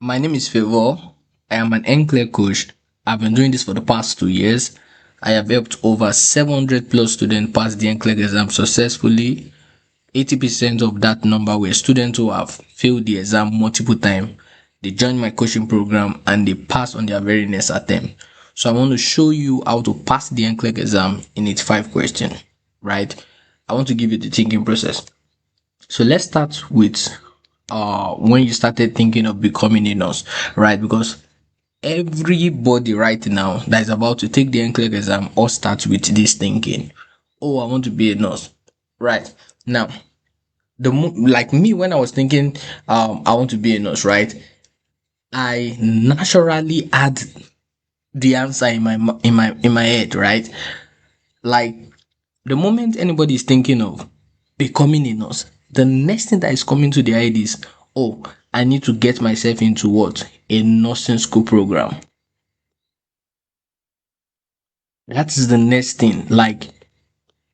My name is Favour. I am an NCLEX coach. I've been doing this for the past 2 years. I have helped over 700 plus students pass the NCLEX exam successfully. 80% of that number were students who have failed the exam multiple times. They joined my coaching program and they passed on their very next attempt. So I want to show you how to pass the NCLEX exam in 85 questions, right? I want to give you the thinking process. So let's start with when you started thinking of becoming a nurse, right? Because everybody right now that is about to take the NCLEX exam all starts with this thinking, oh, I want to be a nurse, right? Now, like me, when I was thinking I want to be a nurse, right, I naturally had the answer in my head, right? Like the moment anybody is thinking of becoming a nurse, the next thing that is coming to their head is, oh, I need to get myself into what? A nursing school program. That is the next thing. Like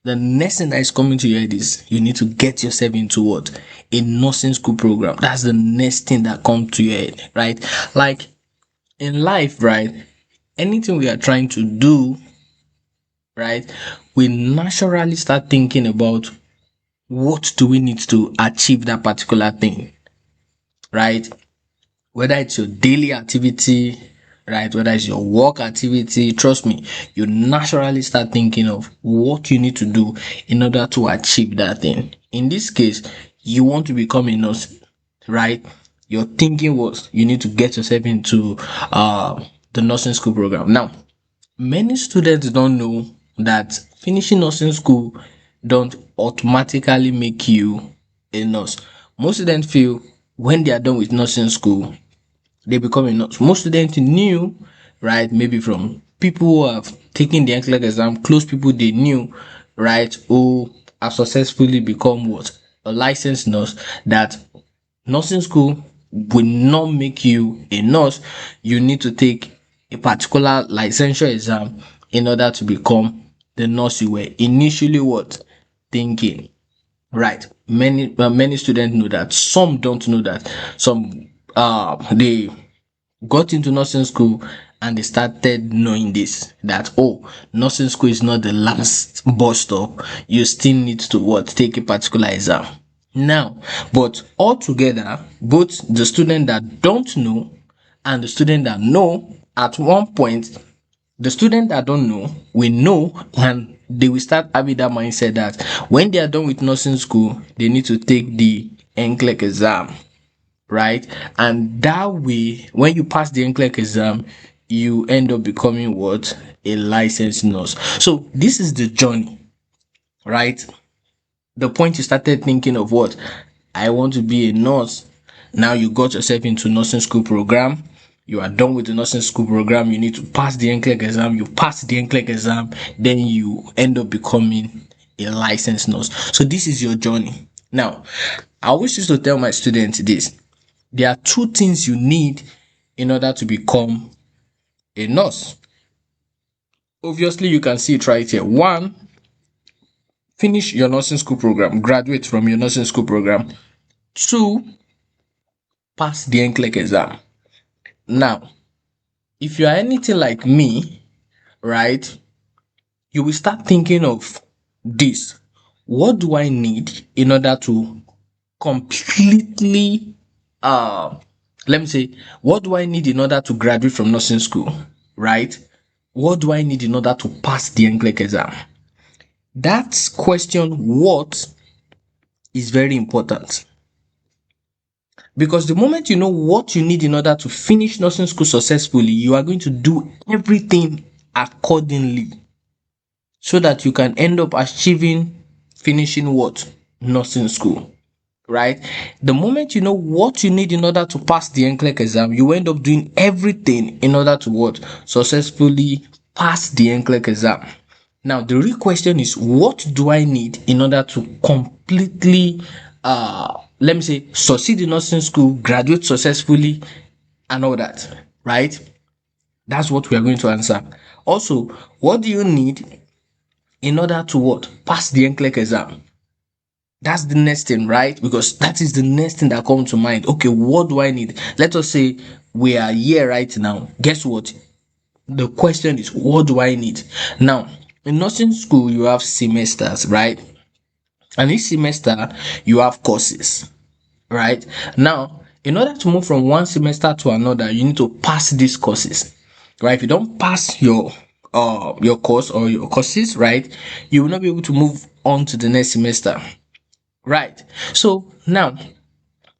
the next thing that is coming to your head is you need to get yourself into what? A nursing school program. That's the next thing that comes to your head, right? Like in life, right? Anything we are trying to do, right? We naturally start thinking about what do we need to achieve that particular thing, right? Whether it's your daily activity, right? Whether it's your work activity, trust me, you naturally start thinking of what you need to do in order to achieve that thing. In this case, you want to become a nurse, right? Your thinking was you need to get yourself into the nursing school program. Now, many students don't know that finishing nursing school don't automatically make you a nurse. Most students feel when they are done with nursing school, they become a nurse. Most students knew, right, maybe from people who have taken the NCLEX exam, close people they knew, right, who have successfully become what? A licensed nurse, that nursing school will not make you a nurse. You need to take a particular licensure exam in order to become the nurse you were initially what? Thinking. Right. Many students know that. Some don't know that. Some they got into nursing school and they started knowing this, that oh, nursing school is not the last bus stop. You still need to what? Take a particular exam. Now, but altogether, both the student that don't know and the student that know, at one point, the student that don't know will know, and they will start having that mindset that when they are done with nursing school, they need to take the NCLEX exam, right? And that way, when you pass the NCLEX exam, you end up becoming what? A licensed nurse. So this is the journey, right? The point you started thinking of what? I want to be a nurse. Now you got yourself into nursing school program. You are done with the nursing school program. You need to pass the NCLEX exam. You pass the NCLEX exam, then you end up becoming a licensed nurse. So this is your journey. Now, I always used to tell my students this. There are two things you need in order to become a nurse. Obviously, you can see it right here. One, finish your nursing school program, graduate from your nursing school program. Two, pass the NCLEX exam. Now, if you are anything like me, right, you will start thinking of this. What do I need in order to completely, let me say, what do I need in order to graduate from nursing school, right? What do I need in order to pass the NCLEX exam? That question, what, is very important. Because the moment you know what you need in order to finish nursing school successfully, you are going to do everything accordingly so that you can end up achieving finishing what? Nursing school, right? The moment you know what you need in order to pass the NCLEX exam, you end up doing everything in order to what? Successfully pass the NCLEX exam. Now, the real question is, what do I need in order to completely, let me say, succeed in nursing school, graduate successfully, and all that, right? That's what we are going to answer. Also, what do you need in order to what? Pass the NCLEX exam. That's the next thing, right? Because that is the next thing that comes to mind. Okay, what do I need? Let us say we are here right now, guess what? The question is, what do I need? Now, in nursing school, you have semesters, right? And each semester, you have courses, right? Now, in order to move from one semester to another, you need to pass these courses, right? If you don't pass your course or your courses, right, you will not be able to move on to the next semester, right? So now,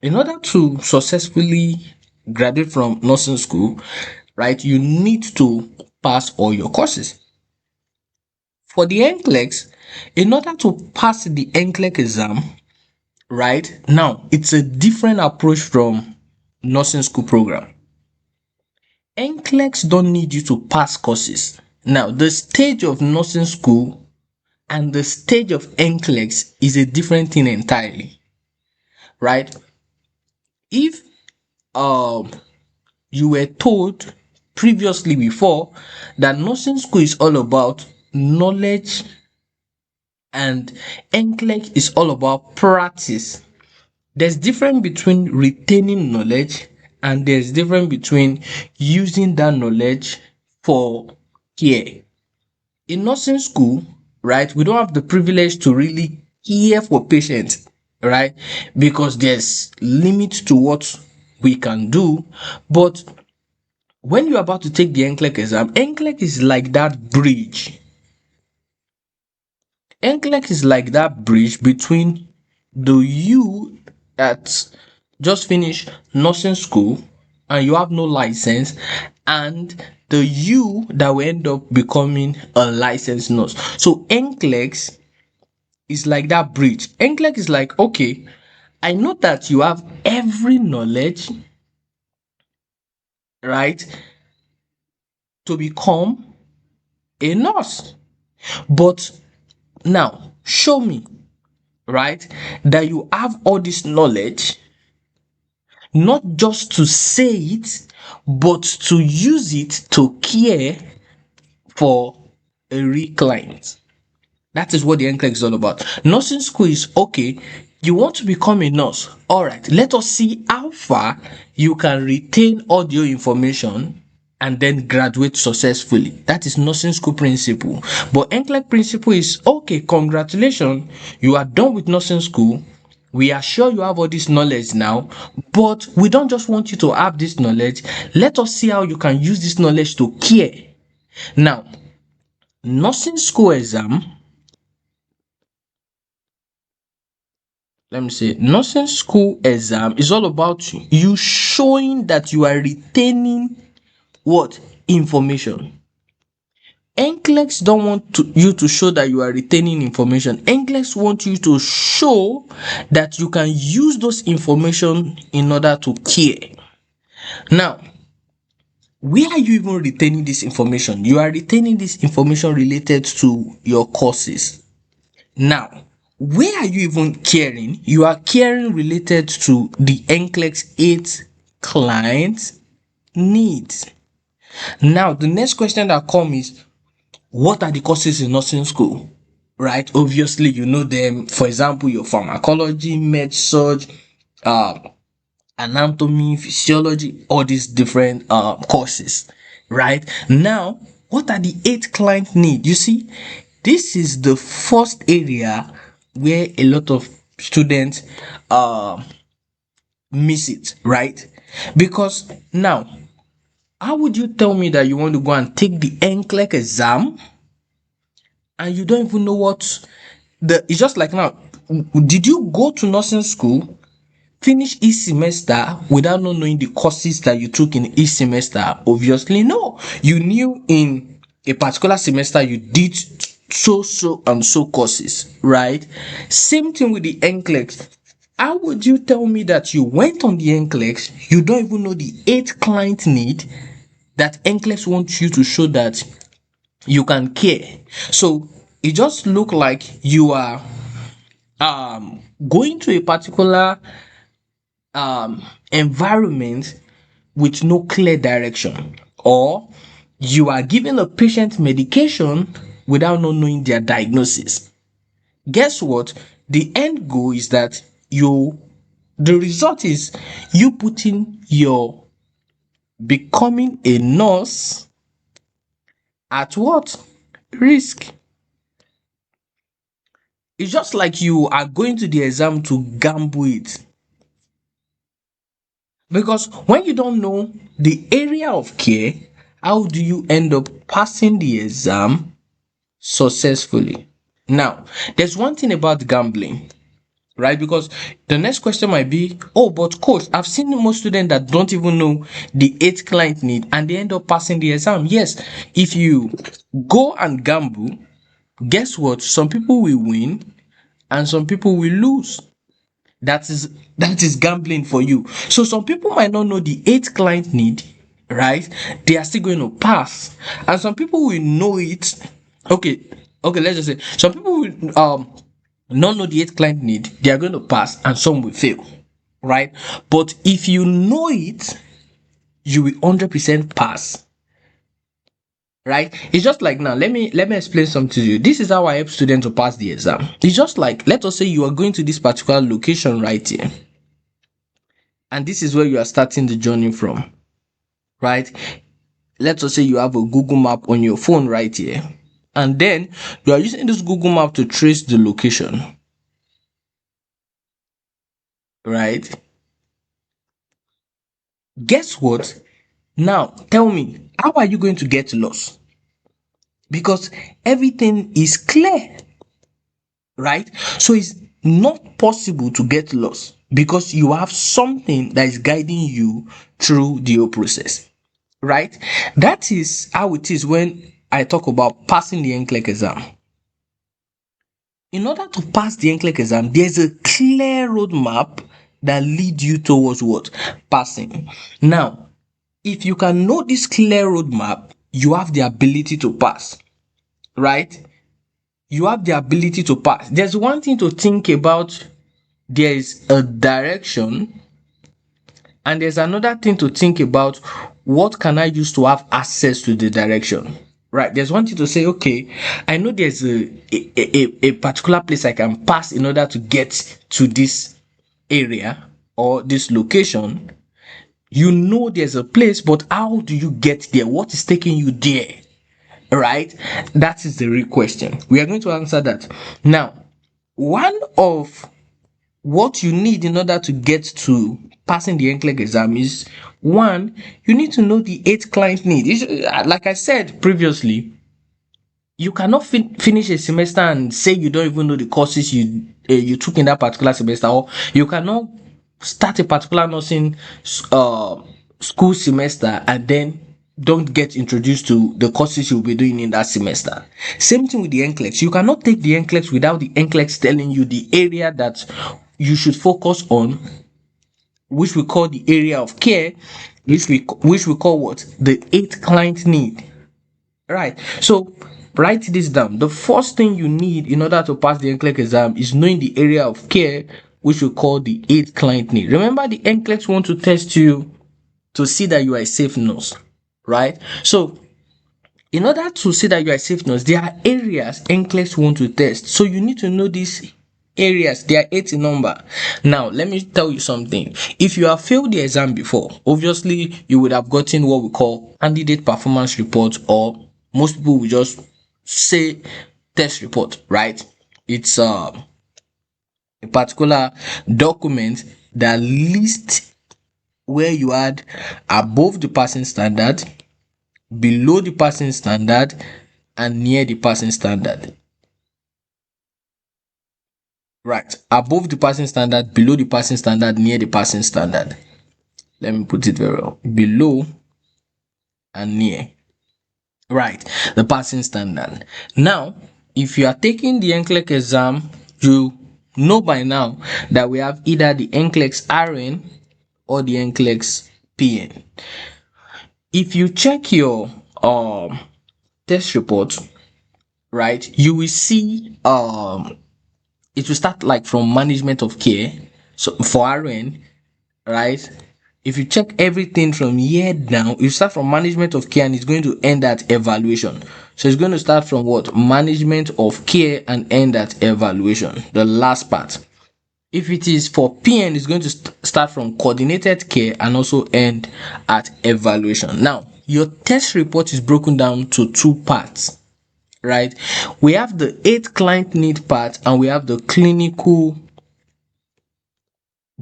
in order to successfully graduate from nursing school, right, you need to pass all your courses. For the NCLEX, in order to pass the NCLEX exam, right, now it's a different approach from nursing school program. NCLEX don't need you to pass courses. Now, the stage of nursing school and the stage of NCLEX is a different thing entirely, right? If you were told previously before that nursing school is all about knowledge and NCLEX is all about practice, there's difference between retaining knowledge and there's difference between using that knowledge for care. In nursing school, right, we don't have the privilege to really care for patients, right, because there's limit to what we can do. But when you're about to take the NCLEX exam, NCLEX is like that bridge. NCLEX is like that bridge between the you that just finished nursing school and you have no license and the you that will end up becoming a licensed nurse. So NCLEX is like that bridge. NCLEX is like, okay, I know that you have every knowledge, right, to become a nurse. But now show me, right, that you have all this knowledge, not just to say it, but to use it to care for a real client. That is what the NCLEX is all about. Nursing school is, okay, you want to become a nurse. All right, let us see how far you can retain all your information and then graduate successfully. That is nursing school principle. But NCLEX principle is, okay, congratulations, you are done with nursing school. We are sure you have all this knowledge now, but we don't just want you to have this knowledge. Let us see how you can use this knowledge to care. Now, nursing school exam, nursing school exam is all about you showing that you are retaining what? Information. NCLEX don't want you to show that you are retaining information. NCLEX want you to show that you can use those information in order to care. Now, where are you even retaining this information? You are retaining this information related to your courses. Now, where are you even caring? You are caring related to the NCLEX 8 client needs. Now, the next question that comes is, what are the courses in nursing school? Right? Obviously, you know them. For example, your pharmacology, med-surg, anatomy, physiology, all these different courses. Right? Now, what are the 8 client need? You see, this is the first area where a lot of students miss it, right? Because now, how would you tell me that you want to go and take the NCLEX exam and you don't even know what it's just like, now, did you go to nursing school, finish each semester without not knowing the courses that you took in each semester? Obviously no. You knew in a particular semester you did so and so courses, right? Same thing with the NCLEX. How would you tell me that you went on the NCLEX, you don't even know the 8 client need that NCLEX wants you to show that you can care? So it just look like you are going to a particular environment with no clear direction, or you are giving a patient medication without not knowing their diagnosis. Guess what? The end goal is that the result is you putting your becoming a nurse at what risk? It's just like you are going to the exam to gamble it. Because when you don't know the area of care, how do you end up passing the exam successfully? Now, there's one thing about gambling, right? Because the next question might be, oh, but coach, I've seen most students that don't even know the 8 client need and they end up passing the exam. Yes, if you go and gamble, guess what? Some people will win and some people will lose. That is gambling for you. So some people might not know the 8 client need, right? They are still going to pass, and some people will know it. Okay, let's just say some people will not know the 8 client need, they are going to pass, and some will fail, right? But if you know it, you will 100% pass, right? It's just like, now let me explain something to you. This is how I help students to pass the exam. It's just like, let us say you are going to this particular location right here, and this is where you are starting the journey from, right? Let us say you have a Google map on your phone right here, and then you are using this Google map to trace the location, right? Guess what? Now tell me, how are you going to get lost? Because everything is clear, right? So it's not possible to get lost because you have something that is guiding you through the whole process, right? That is how it is when I talk about passing the NCLEX exam. In order to pass the NCLEX exam, there's a clear roadmap that leads you towards what? Passing. Now, if you can know this clear roadmap, you have the ability to pass, right? You have the ability to pass. There's one thing to think about. There is a direction, and there's another thing to think about. What can I use to have access to the direction? Right, there's one thing to say, okay, I know there's a particular place I can pass in order to get to this area or this location. You know there's a place, but how do you get there? What is taking you there? Right? That is the real question. We are going to answer that. Now, one of what you need in order to get to passing the NCLEX exam is, one, you need to know the 8 client need. Like I said previously, you cannot finish a semester and say you don't even know the courses you took in that particular semester, or you cannot start a particular nursing school semester and then don't get introduced to the courses you'll be doing in that semester. Same thing with the NCLEX. You cannot take the NCLEX without the NCLEX telling you the area that you should focus on, which we call the area of care, which we call what? The 8 client need. Right. So write this down. The first thing you need in order to pass the NCLEX exam is knowing the area of care, which we call the 8 client need. Remember, the NCLEX want to test you to see that you are a safe nurse, right? So in order to see that you are a safe nurse, there are areas NCLEX want to test. So you need to know these areas. They are 8 in number. Now let me tell you something. If you have failed the exam before, obviously you would have gotten what we call candidate performance report, or most people will just say test report, right? It's a particular document that lists where you had above the passing standard, below the passing standard, and near the passing standard. Right, above the passing standard, below the passing standard, near the passing standard. Let me put it very well. Below and near, right, the passing standard. Now, if you are taking the NCLEX exam, you know by now that we have either the NCLEX-RN or the NCLEX-PN. If you check your test report, right, you will see it will start like from management of care. So for RN, right, if you check everything from here down, you start from management of care and it's going to end at evaluation. So it's going to start from what? Management of care and end at evaluation, the last part. If it is for PN, it's going to start from coordinated care and also end at evaluation. Now, your test report is broken down to two parts, right? We have the 8 client need part and we have the clinical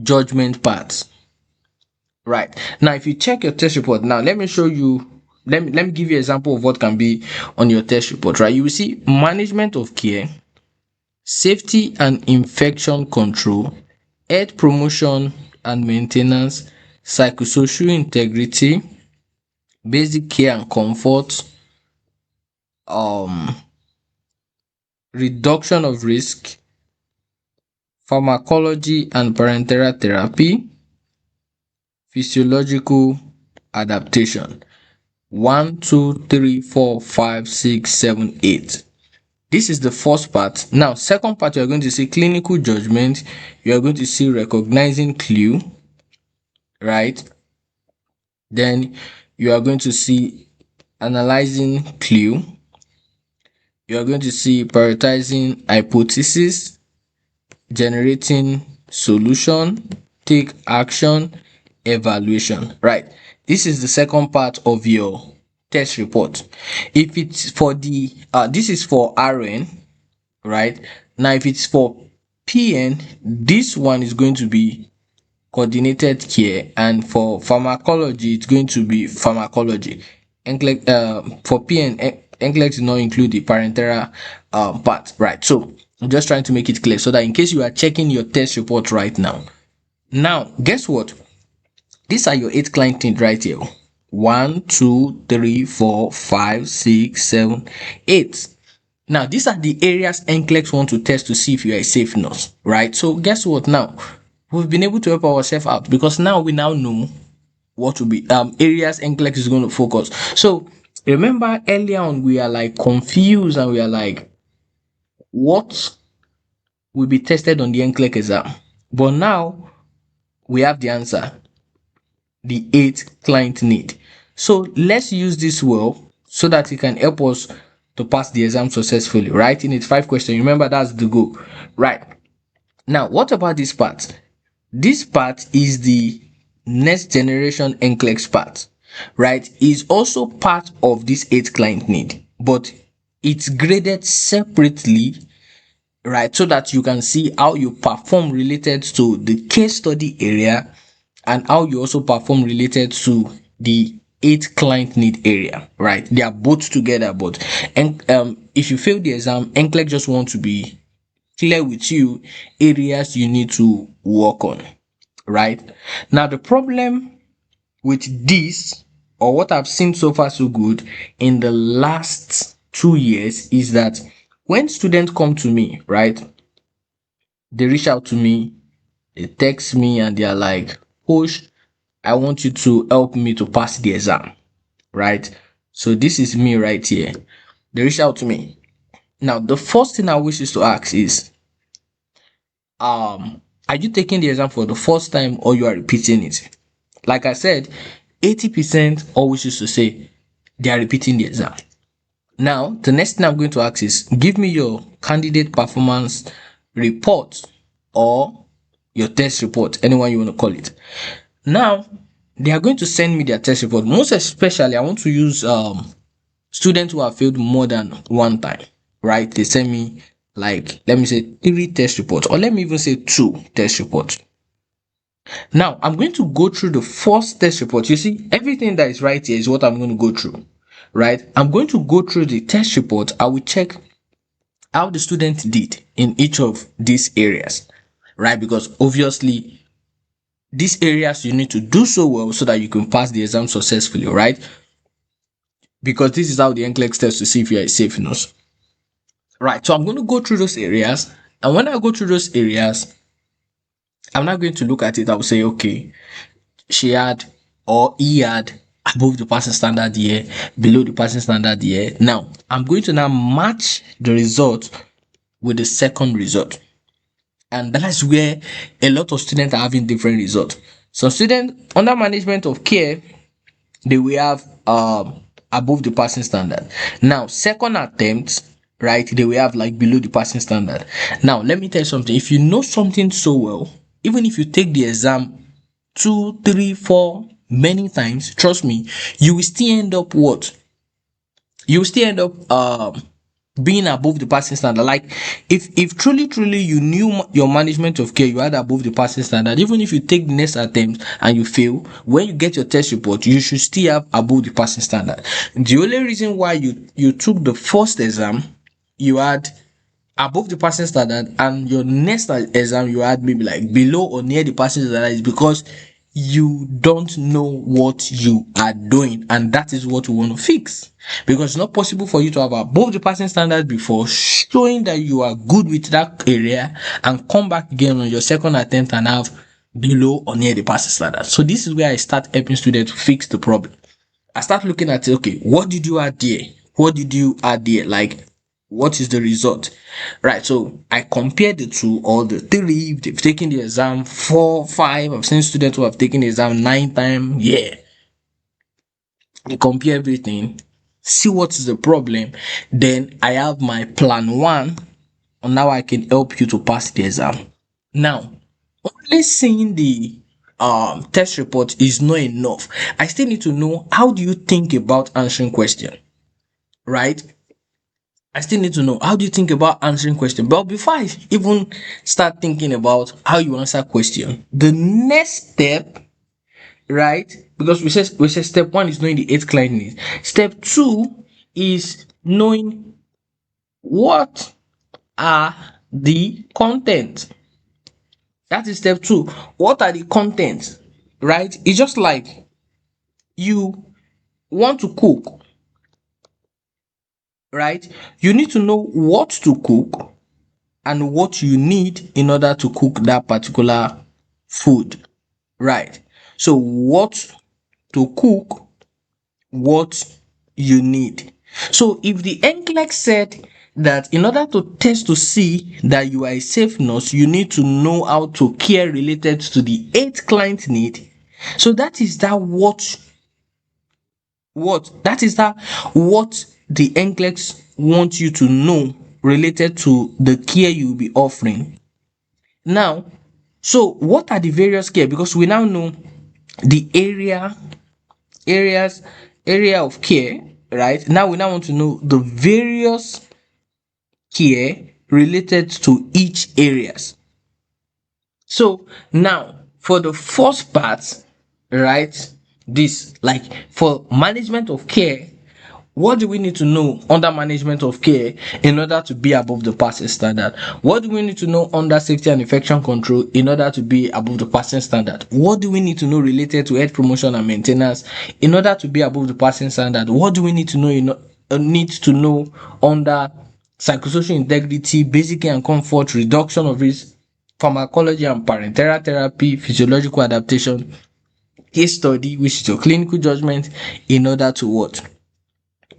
judgment part. Right. Now, if you check your test report, now let me show you, let me give you an example of what can be on your test report, right? You will see management of care, safety and infection control, health promotion and maintenance, psychosocial integrity, basic care and comfort, reduction of risk, pharmacology and parenteral therapy, physiological adaptation. 1, 2, 3, 4, 5, 6, 7, 8. This is the first part. Now, second part, you are going to see clinical judgment. You are going to see recognizing clue, right? Then you are going to see analyzing clue. You are going to see prioritizing hypothesis, generating solution, take action, evaluation, right? This is the second part of your test report. If it's for the this is for RN, right? Now if it's for PN, this one is going to be coordinated care, and for pharmacology it's going to be pharmacology. For PN, NCLEX does not include the parenteral part, right? So I'm just trying to make it clear so that in case you are checking your test report right now, guess what? These are your 8 client need right here. 1, 2, 3, 4, 5, 6, 7, 8. Now, these are the areas NCLEX want to test to see if you are a safe nurse, right? So, guess what now? We've been able to help ourselves out because now we now know what will be areas NCLEX is going to focus. So, remember earlier on, we are like confused and we are like, what will be tested on the NCLEX exam? But now, we have the answer. The 8 client need. So let's use this well so that it can help us to pass the exam successfully. Writing it 5 questions. Remember, that's the goal, right? Now, what about this part? This part is the next generation NCLEX part, right? Is also part of this 8 client need, but it's graded separately, right? So that you can see how you perform related to the case study area and how you also perform related to the 8 client need area, right? They are both together, but if you fail the exam, NCLEX just want to be clear with you areas you need to work on, right? Now, the problem with this, or what I've seen so far so good in the last 2 years, is that when students come to me, right, they reach out to me, they text me and they are like, Coach, I want you to help me to pass the exam, right? So this is me right here. They reach out to me. Now, the first thing I wish is to ask is, are you taking the exam for the first time or you are repeating it? Like I said, 80% always used to say they are repeating the exam. Now, the next thing I'm going to ask is, give me your candidate performance report or your test report, anyone you want to call it. Now, they are going to send me their test report. Most especially, I want to use students who have failed more than one time, right? They send me, like, let me say 3 test reports, or let me even say 2 test reports. Now, I'm going to go through the first test report. You see, everything that is right here is what I'm going to go through, right? I'm going to go through the test report. I will check how the student did in each of these areas, right? Because obviously, these areas you need to do so well so that you can pass the exam successfully, right? Because this is how the NCLEX tests to see if you are a safe nurse. Right, so I'm going to go through those areas, and when I go through those areas, I'm not going to look at it. I will say, okay, she had or he had above the passing standard here, below the passing standard here. Now, I'm going to now match the result with the second result. And that's where a lot of students are having different results. So students under management of care, they will have above the passing standard. Now, second attempt, right? They will have like below the passing standard. Now, let me tell you something. If you know something so well, even if you take the exam 2, 3, 4 many times, trust me, you will still end up what? You will still end up being above the passing standard. Like if truly you knew your management of care, you had above the passing standard, even if you take the next attempt and you fail, when you get your test report, you should still have above the passing standard. The only reason why you took the first exam, you had above the passing standard, and your next exam you had maybe like below or near the passing standard, is because you don't know what you are doing, and that is what we want to fix. Because it's not possible for you to have above the passing standard before, showing that you are good with that area, and come back again on your second attempt and have below or near the passing standard. So this is where I start helping students to fix the problem. I start looking at it, okay, what did you add there? What did you add there? Like, what is the result? Right, so I compare the two, or the three. If they've taken the exam 4, 5, I've seen students who have taken the exam 9 times. Yeah, I compare everything, see what is the problem, then I have my plan 1 on how I can help you to pass the exam. Now, only seeing the test report is not enough. I still need to know, how do you think about answering question, right? I still need to know, how do you think about answering question? But before I even start thinking about how you answer question, the next step, right? Because we say step 1 is knowing the 8 client needs. Step 2 is knowing what are the content. That is step 2. What are the contents? Right? It's just like you want to cook, right? You need to know what to cook and what you need in order to cook that particular food, right? So what to cook, what you need. So if the NCLEX said that in order to test to see that you are a safe nurse, you need to know how to care related to the 8 client need. So that is that what the NCLEX wants you to know related to the care you'll be offering. Now, so what are the various care? Because we now know the area of care, right? Now we want to know the various care related to each areas. So now for the first part, right, this, like, for management of care, what do we need to know under management of care in order to be above the passing standard? What do we need to know under safety and infection control in order to be above the passing standard? What do we need to know related to health promotion and maintenance in order to be above the passing standard? What do we need to know under psychosocial integrity, basic care and comfort, reduction of risk, pharmacology and parenteral therapy, physiological adaptation, case study, which is your clinical judgment, in order to what?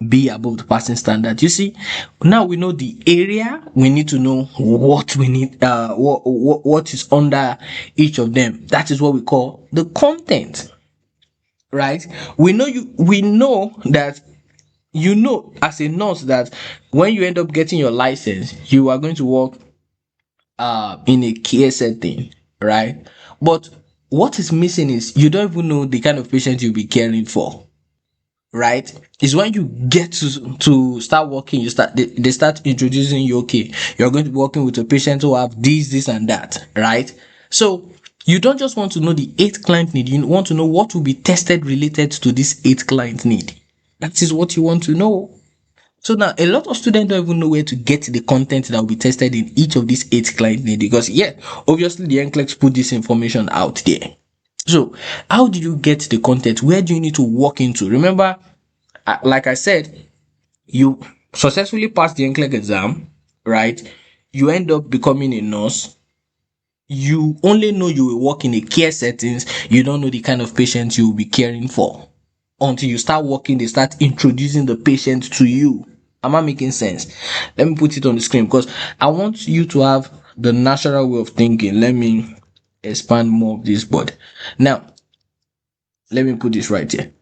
Be above the passing standard. You see, now we know the area, we need to know what we need, what is under each of them. That is what we call the content, right? We know that, as a nurse, that when you end up getting your license, you are going to work in a care setting, right? But what is missing is, you don't even know the kind of patient you'll be caring for, right? It's when you get to start working, they start introducing you, okay, you're going to be working with a patient who have this and that, right? So you don't just want to know the 8 client need, you want to know what will be tested related to this 8 client need. That is what you want to know. So now a lot of students don't even know where to get the content that will be tested in each of these 8 client need, because obviously the NCLEX put this information out there. So how do you get the content? Where do you need to walk into? Remember, like I said, you successfully pass the NCLEX exam, right? You end up becoming a nurse. You only know you will work in a care settings. You don't know the kind of patients you will be caring for until you start working. They start introducing the patient to you. Am I making sense? Let me put it on the screen, because I want you to have the natural way of thinking. Let me expand more of this board. Now, let me put this right here.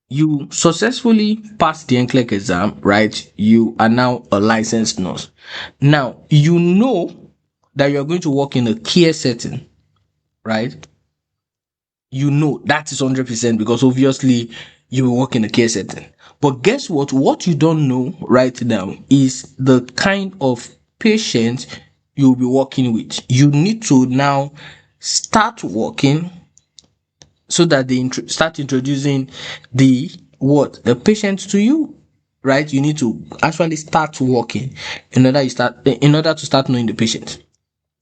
you successfully passed the NCLEX exam, right? You are now a licensed nurse. Now, you know that you're going to work in a care setting, right? You know that is 100% because obviously you will work in a care setting. But guess what? What you don't know right now is the kind of patient you'll be working with. You need to now start working so that they start introducing the patient to you, right? You need to actually start working in order to start knowing the patient,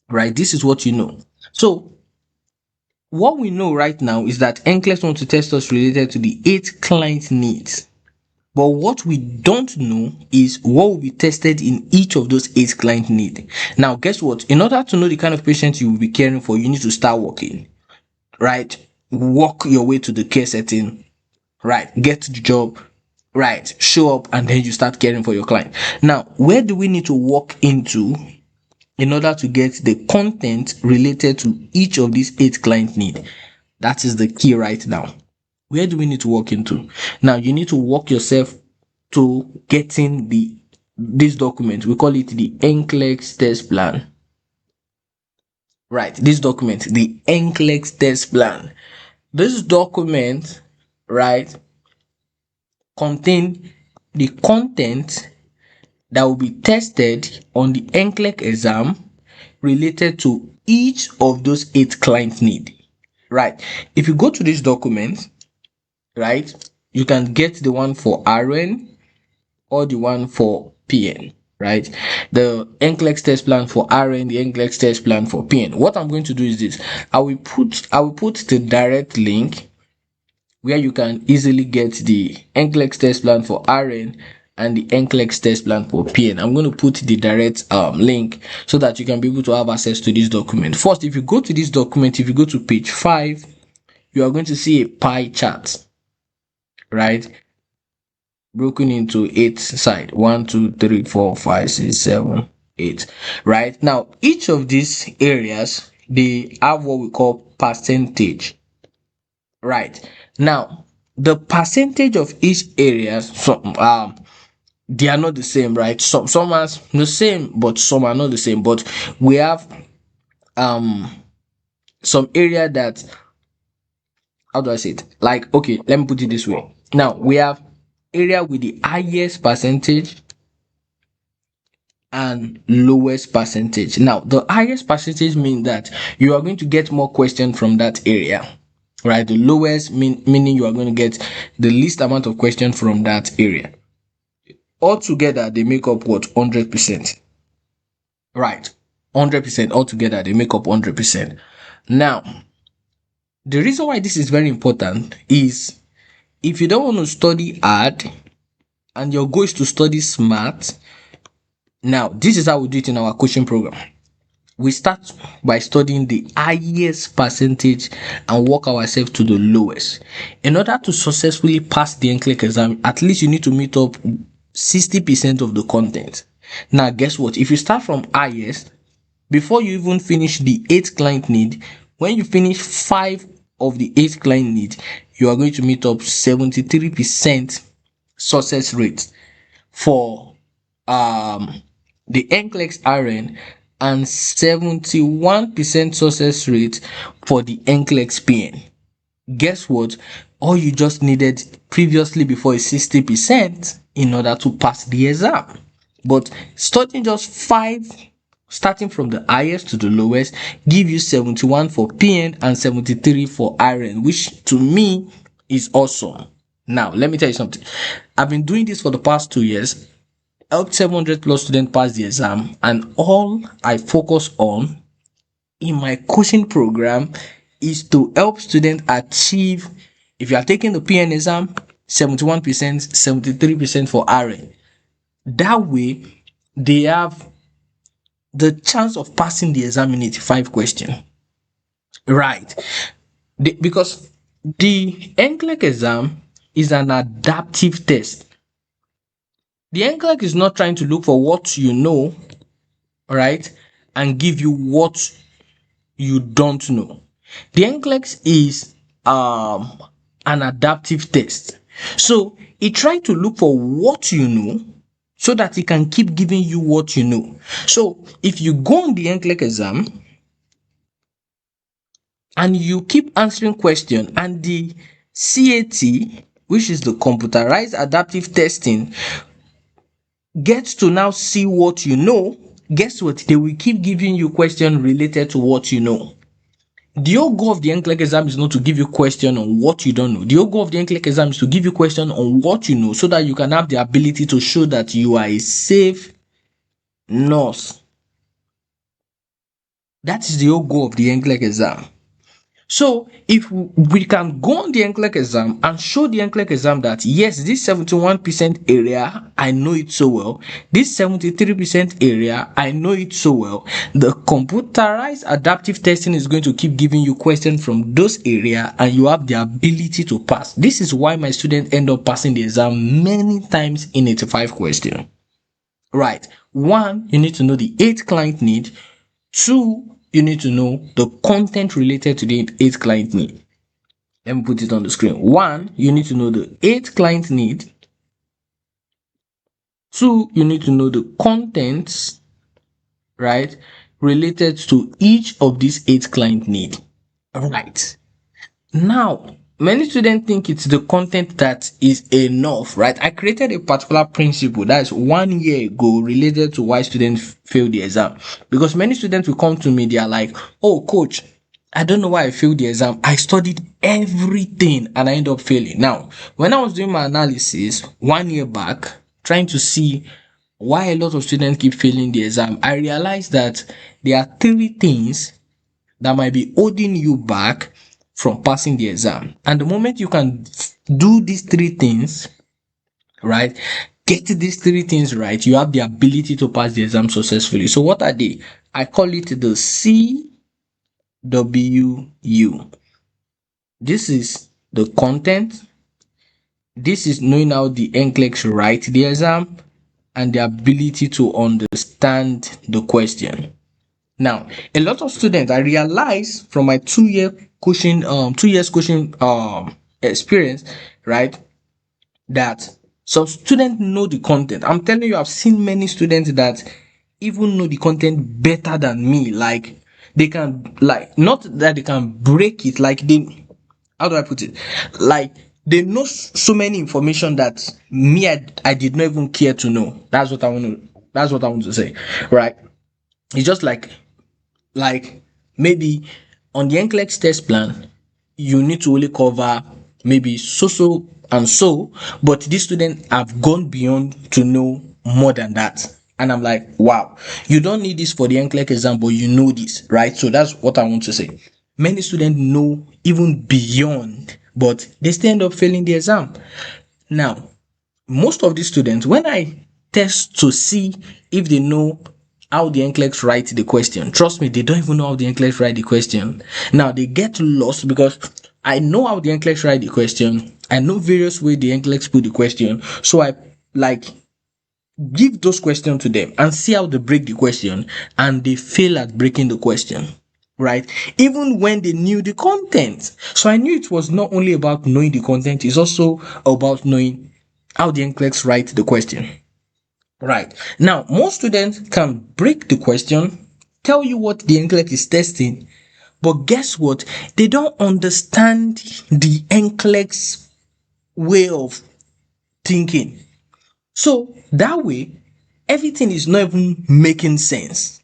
right? This is what you know. So what we know right now is that NCLEX want to test us related to the 8 client needs. But what we don't know is what will be tested in each of those 8 client needs. Now, guess what? In order to know the kind of patient you will be caring for, you need to start working, right? Walk your way to the care setting, right? Get to the job, right? Show up, and then you start caring for your client. Now, where do we need to walk into in order to get the content related to each of these 8 client needs? That is the key right now. Where do we need to walk into? Now, you need to walk yourself to getting this document. We call it the NCLEX test plan. Right, this document, the NCLEX test plan. This document, right, contain the content that will be tested on the NCLEX exam related to each of those 8 client needs. Right, if you go to this document, right, you can get the one for RN or the one for PN, right? The NCLEX test plan for RN, the NCLEX test plan for PN. What I'm going to do is this: I will put the direct link where you can easily get the NCLEX test plan for RN and the NCLEX test plan for PN. I'm going to put the direct link so that you can be able to have access to this document. First, if you go to this document, if you go to page 5, you are going to see a pie chart, right? Broken into 8 sides: 1, 2, 3, 4, 5, 6, 7, 8. Right now, each of these areas, they have what we call percentage. Right now, the percentage of each area, they are not the same, right? Some are the same, but some are not the same. But we have some area that, how do I say it? Like, okay, let me put it this way. Now we have area with the highest percentage and lowest percentage. Now, the highest percentage means that you are going to get more questions from that area, right? The lowest meaning you are going to get the least amount of questions from that area. Altogether, they make up what? 100%. Right. 100% altogether, they make up 100%. Now, the reason why this is very important is if you don't want to study hard and your goal is to study smart, now this is how we do it in our coaching program. We start by studying the highest percentage and work ourselves to the lowest. In order to successfully pass the NCLEX exam, at least you need to meet up 60% of the content. Now, guess what? If you start from highest, before you even finish the 8 client need, when you finish 5 of the 8 client need, you are going to meet up 73% success rate for the NCLEX-RN and 71% success rate for the NCLEX-PN. Guess what? All you just needed previously before is 60% in order to pass the exam. But studying just 5, starting from the highest to the lowest, give you 71 for PN and 73 for RN, which to me is awesome. Now, let me tell you something. I've been doing this for the past 2 years, helped 700 plus students pass the exam, and all I focus on in my coaching program is to help students achieve, if you are taking the PN exam, 71%, 73% for RN. That way, they have the chance of passing the exam in 85 questions. Right. Because the NCLEX exam is an adaptive test. The NCLEX is not trying to look for what you know, right, and give you what you don't know. The NCLEX is an adaptive test. So he tried to look for what you know so that he can keep giving you what you know. So if you go on the NCLEX exam and you keep answering questions and the CAT, which is the computerized adaptive testing, gets to now see what you know, guess what? They will keep giving you questions related to what you know. The whole goal of the NCLEX exam is not to give you question on what you don't know. The whole goal of the NCLEX exam is to give you question on what you know so that you can have the ability to show that you are a safe nurse. That is the whole goal of the NCLEX exam. So if we can go on the NCLEX exam and show the NCLEX exam that yes, this 71% area, I know it so well. This 73% area, I know it so well. The computerized adaptive testing is going to keep giving you questions from those areas and you have the ability to pass. This is why my students end up passing the exam many times in 85 questions. Right. 1, you need to know the 8 client need. 2, you need to know the content related to the 8 client need. Let me put it on the screen. 1, you need to know the 8 client need. 2, you need to know the contents, right, related to each of these 8 client need. Right. Now, many students think it's the content that is enough, right? I created a particular principle that is 1 year ago related to why students fail the exam. Because many students will come to me, they are like, oh, coach, I don't know why I failed the exam. I studied everything and I end up failing. Now, when I was doing my analysis 1 year back, trying to see why a lot of students keep failing the exam, I realized that there are 3 things that might be holding you back from passing the exam. And the moment you can do these 3 things, right, get these 3 things right, you have the ability to pass the exam successfully. So what are they? I call it the CWU. This is the content. This is knowing how the NCLEX write the exam and the ability to understand the question. Now, a lot of students, I realize from my 2 years coaching experience, right, that some students know the content. I'm telling you, I've seen many students that even know the content better than me. Like they can, like, not that they can break it, like they, how do I put it? Like they know so many information that me, I did not even care to know. That's what I want to say, right? It's just like maybe on the NCLEX test plan, you need to only cover maybe so and so, but these students have gone beyond to know more than that. And I'm like, wow, you don't need this for the NCLEX exam, but you know this, right? So that's what I want to say. Many students know even beyond, but they still end up failing the exam. Now, most of these students, when I test to see if they know how the NCLEX write the question, trust me, they don't even know how the NCLEX write the question. Now they get lost because I know how the NCLEX write the question. I know various ways the NCLEX put the question. So I like give those questions to them and see how they break the question, and they fail at breaking the question, right? Even when they knew the content. So I knew it was not only about knowing the content, it's also about knowing how the NCLEX write the question. Right. Now, most students can break the question, tell you what the NCLEX is testing, but guess what? They don't understand the NCLEX way of thinking. So that way, everything is not even making sense.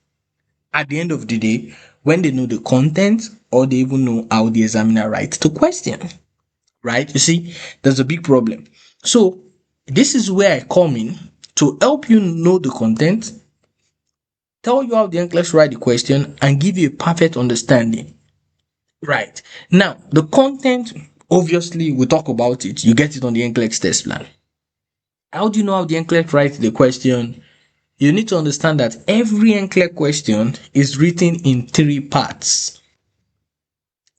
At the end of the day, when they know the content or they even know how the examiner writes the question, right? You see, there's a big problem. So this is where I come in to help you know the content, tell you how the NCLEX write the question, and give you a perfect understanding. Right. Now, the content, obviously, we talk about it. You get it on the NCLEX test plan. How do you know how the NCLEX writes the question? You need to understand that every NCLEX question is written in 3 parts.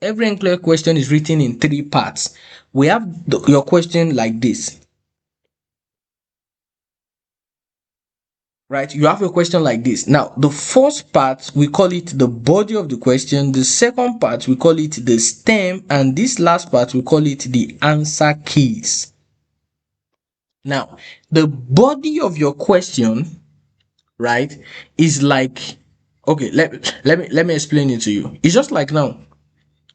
Every NCLEX question is written in 3 parts. We have your question like this. Right, you have a question like this. Now, the first part, we call it the body of the question. The second part, we call it the stem. And this last part, we call it the answer keys. Now, the body of your question, right, is like, okay, let me explain it to you. It's just like now.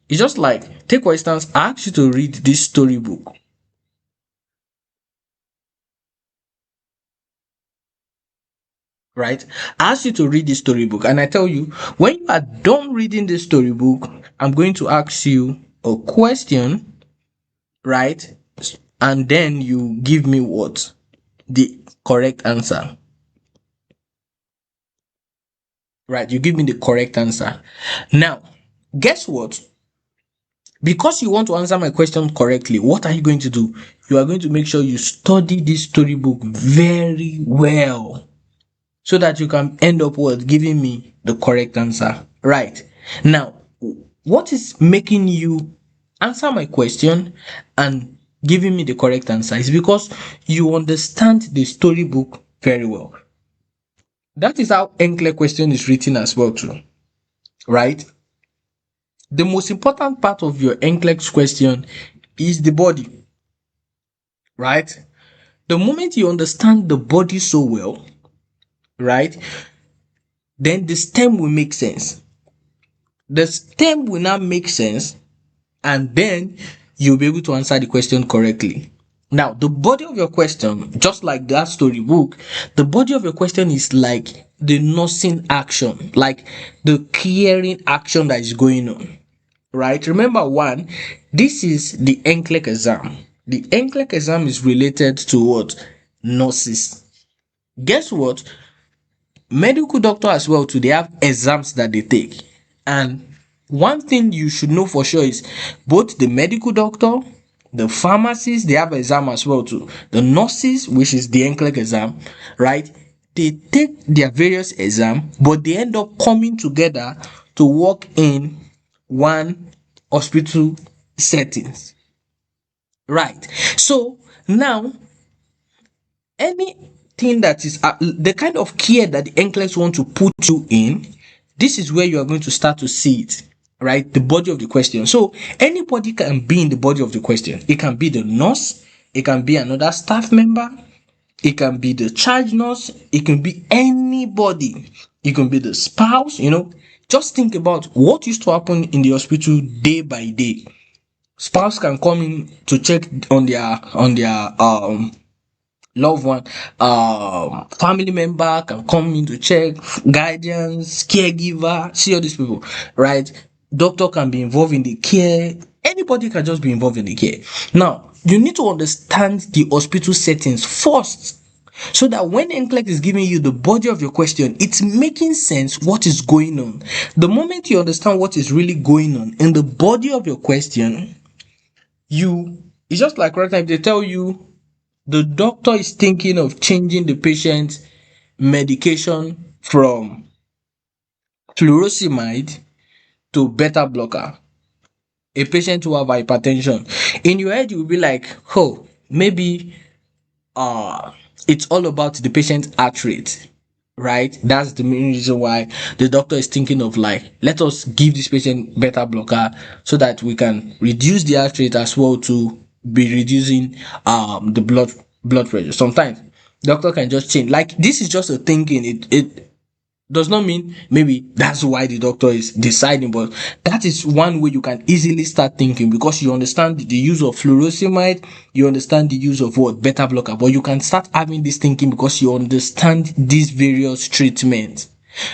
It's just like, take for instance, I asked you to read this storybook. Right? I ask you to read this storybook, and I tell you, when you are done reading this storybook, I'm going to ask you a question, right? And then you give me what? The correct answer. Right? You give me the correct answer. Now, guess what? Because you want to answer my question correctly, what are you going to do? You are going to make sure you study this storybook very well, so that you can end up with giving me the correct answer. Right. Now, what is making you answer my question and giving me the correct answer is because you understand the storybook very well. That is how NCLEX question is written as well too. Right? The most important part of your NCLEX question is the body. Right? The moment you understand the body so well, right, then the stem will make sense. The stem will now make sense, and then you'll be able to answer the question correctly. Now, the body of your question, just like that storybook, the body of your question is like the nursing action, like the caring action that is going on. Right? Remember, one, this is the NCLEX exam. The NCLEX exam is related to what? Nurses. Guess what? Medical doctor as well too, they have exams that they take. And one thing you should know for sure is both the medical doctor, the pharmacists, they have exam as well too. The nurses, which is the NCLEX exam, right, they take their various exam, but they end up coming together to work in one hospital settings. Right. So now, anything that is the kind of care that the NCLEX want to put you in, this is where you are going to start to see it. Right? The body of the question. So anybody can be in the body of the question. It can be the nurse, it can be another staff member, it can be the charge nurse, it can be anybody, it can be the spouse. Just think about what used to happen in the hospital day by day. Spouse can come in to check on their loved one, family member can come in to check, guardians, caregiver, see all these people, right? Doctor can be involved in the care, anybody can just be involved in the care. Now, you need to understand the hospital settings first, so that when NCLEX is giving you the body of your question, it's making sense what is going on. The moment you understand what is really going on in the body of your question, it's just like right now if they tell you the doctor is thinking of changing the patient's medication from furosemide to beta blocker, a patient who have hypertension. In your head, you will be like, oh, maybe it's all about the patient's heart rate, right? That's the main reason why the doctor is thinking of, like, let us give this patient beta blocker so that we can reduce the heart rate as well to be reducing the blood pressure. Sometimes doctor can just change, like, this is just a thinking. It does not mean maybe that's why the doctor is deciding, but that is one way you can easily start thinking, because you understand the use of furosemide, you understand the use of what, beta blocker, but you can start having this thinking because you understand these various treatments.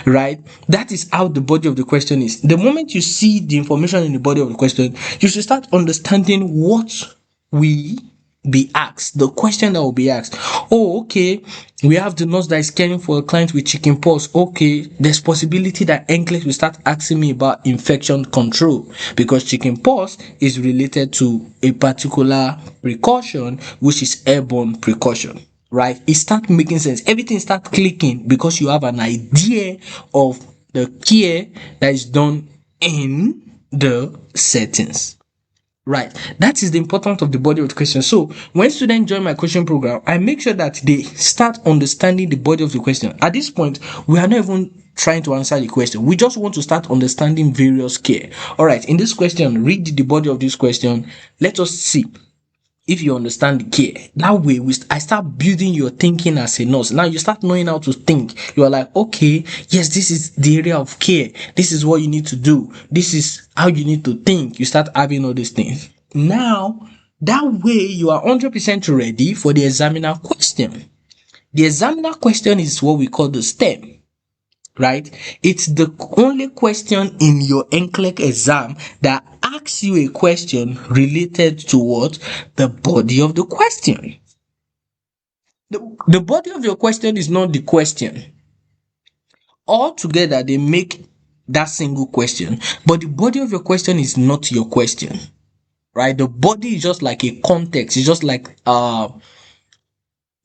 Right? That is how the body of the question is. The moment you see the information in the body of the question, you should start understanding what we be asked, the question that will be asked. Oh, okay, we have the nurse that is caring for a client with chicken pox. Okay, there's possibility that NCLEX will start asking me about infection control, because chicken pox is related to a particular precaution, which is airborne precaution. Right? It starts making sense. Everything starts clicking because you have an idea of the care that is done in the settings. Right. That is the importance of the body of the question. So when students join my coaching program, I make sure that they start understanding the body of the question. At this point, we are not even trying to answer the question. We just want to start understanding various care. All right. In this question, read the body of this question. Let us see if you understand the care, that way I start building your thinking as a nurse. Now you start knowing how to think. You are like, okay, yes, this is the area of care. This is what you need to do. This is how you need to think. You start having all these things. Now, that way you are 100% ready for the examiner question. The examiner question is what we call the STEM. Right? It's the only question in your NCLEX exam that asks you a question related to what? The body of the question. The body of your question is not the question. Altogether, they make that single question, but the body of your question is not your question. Right? The body is just like a context. It's just like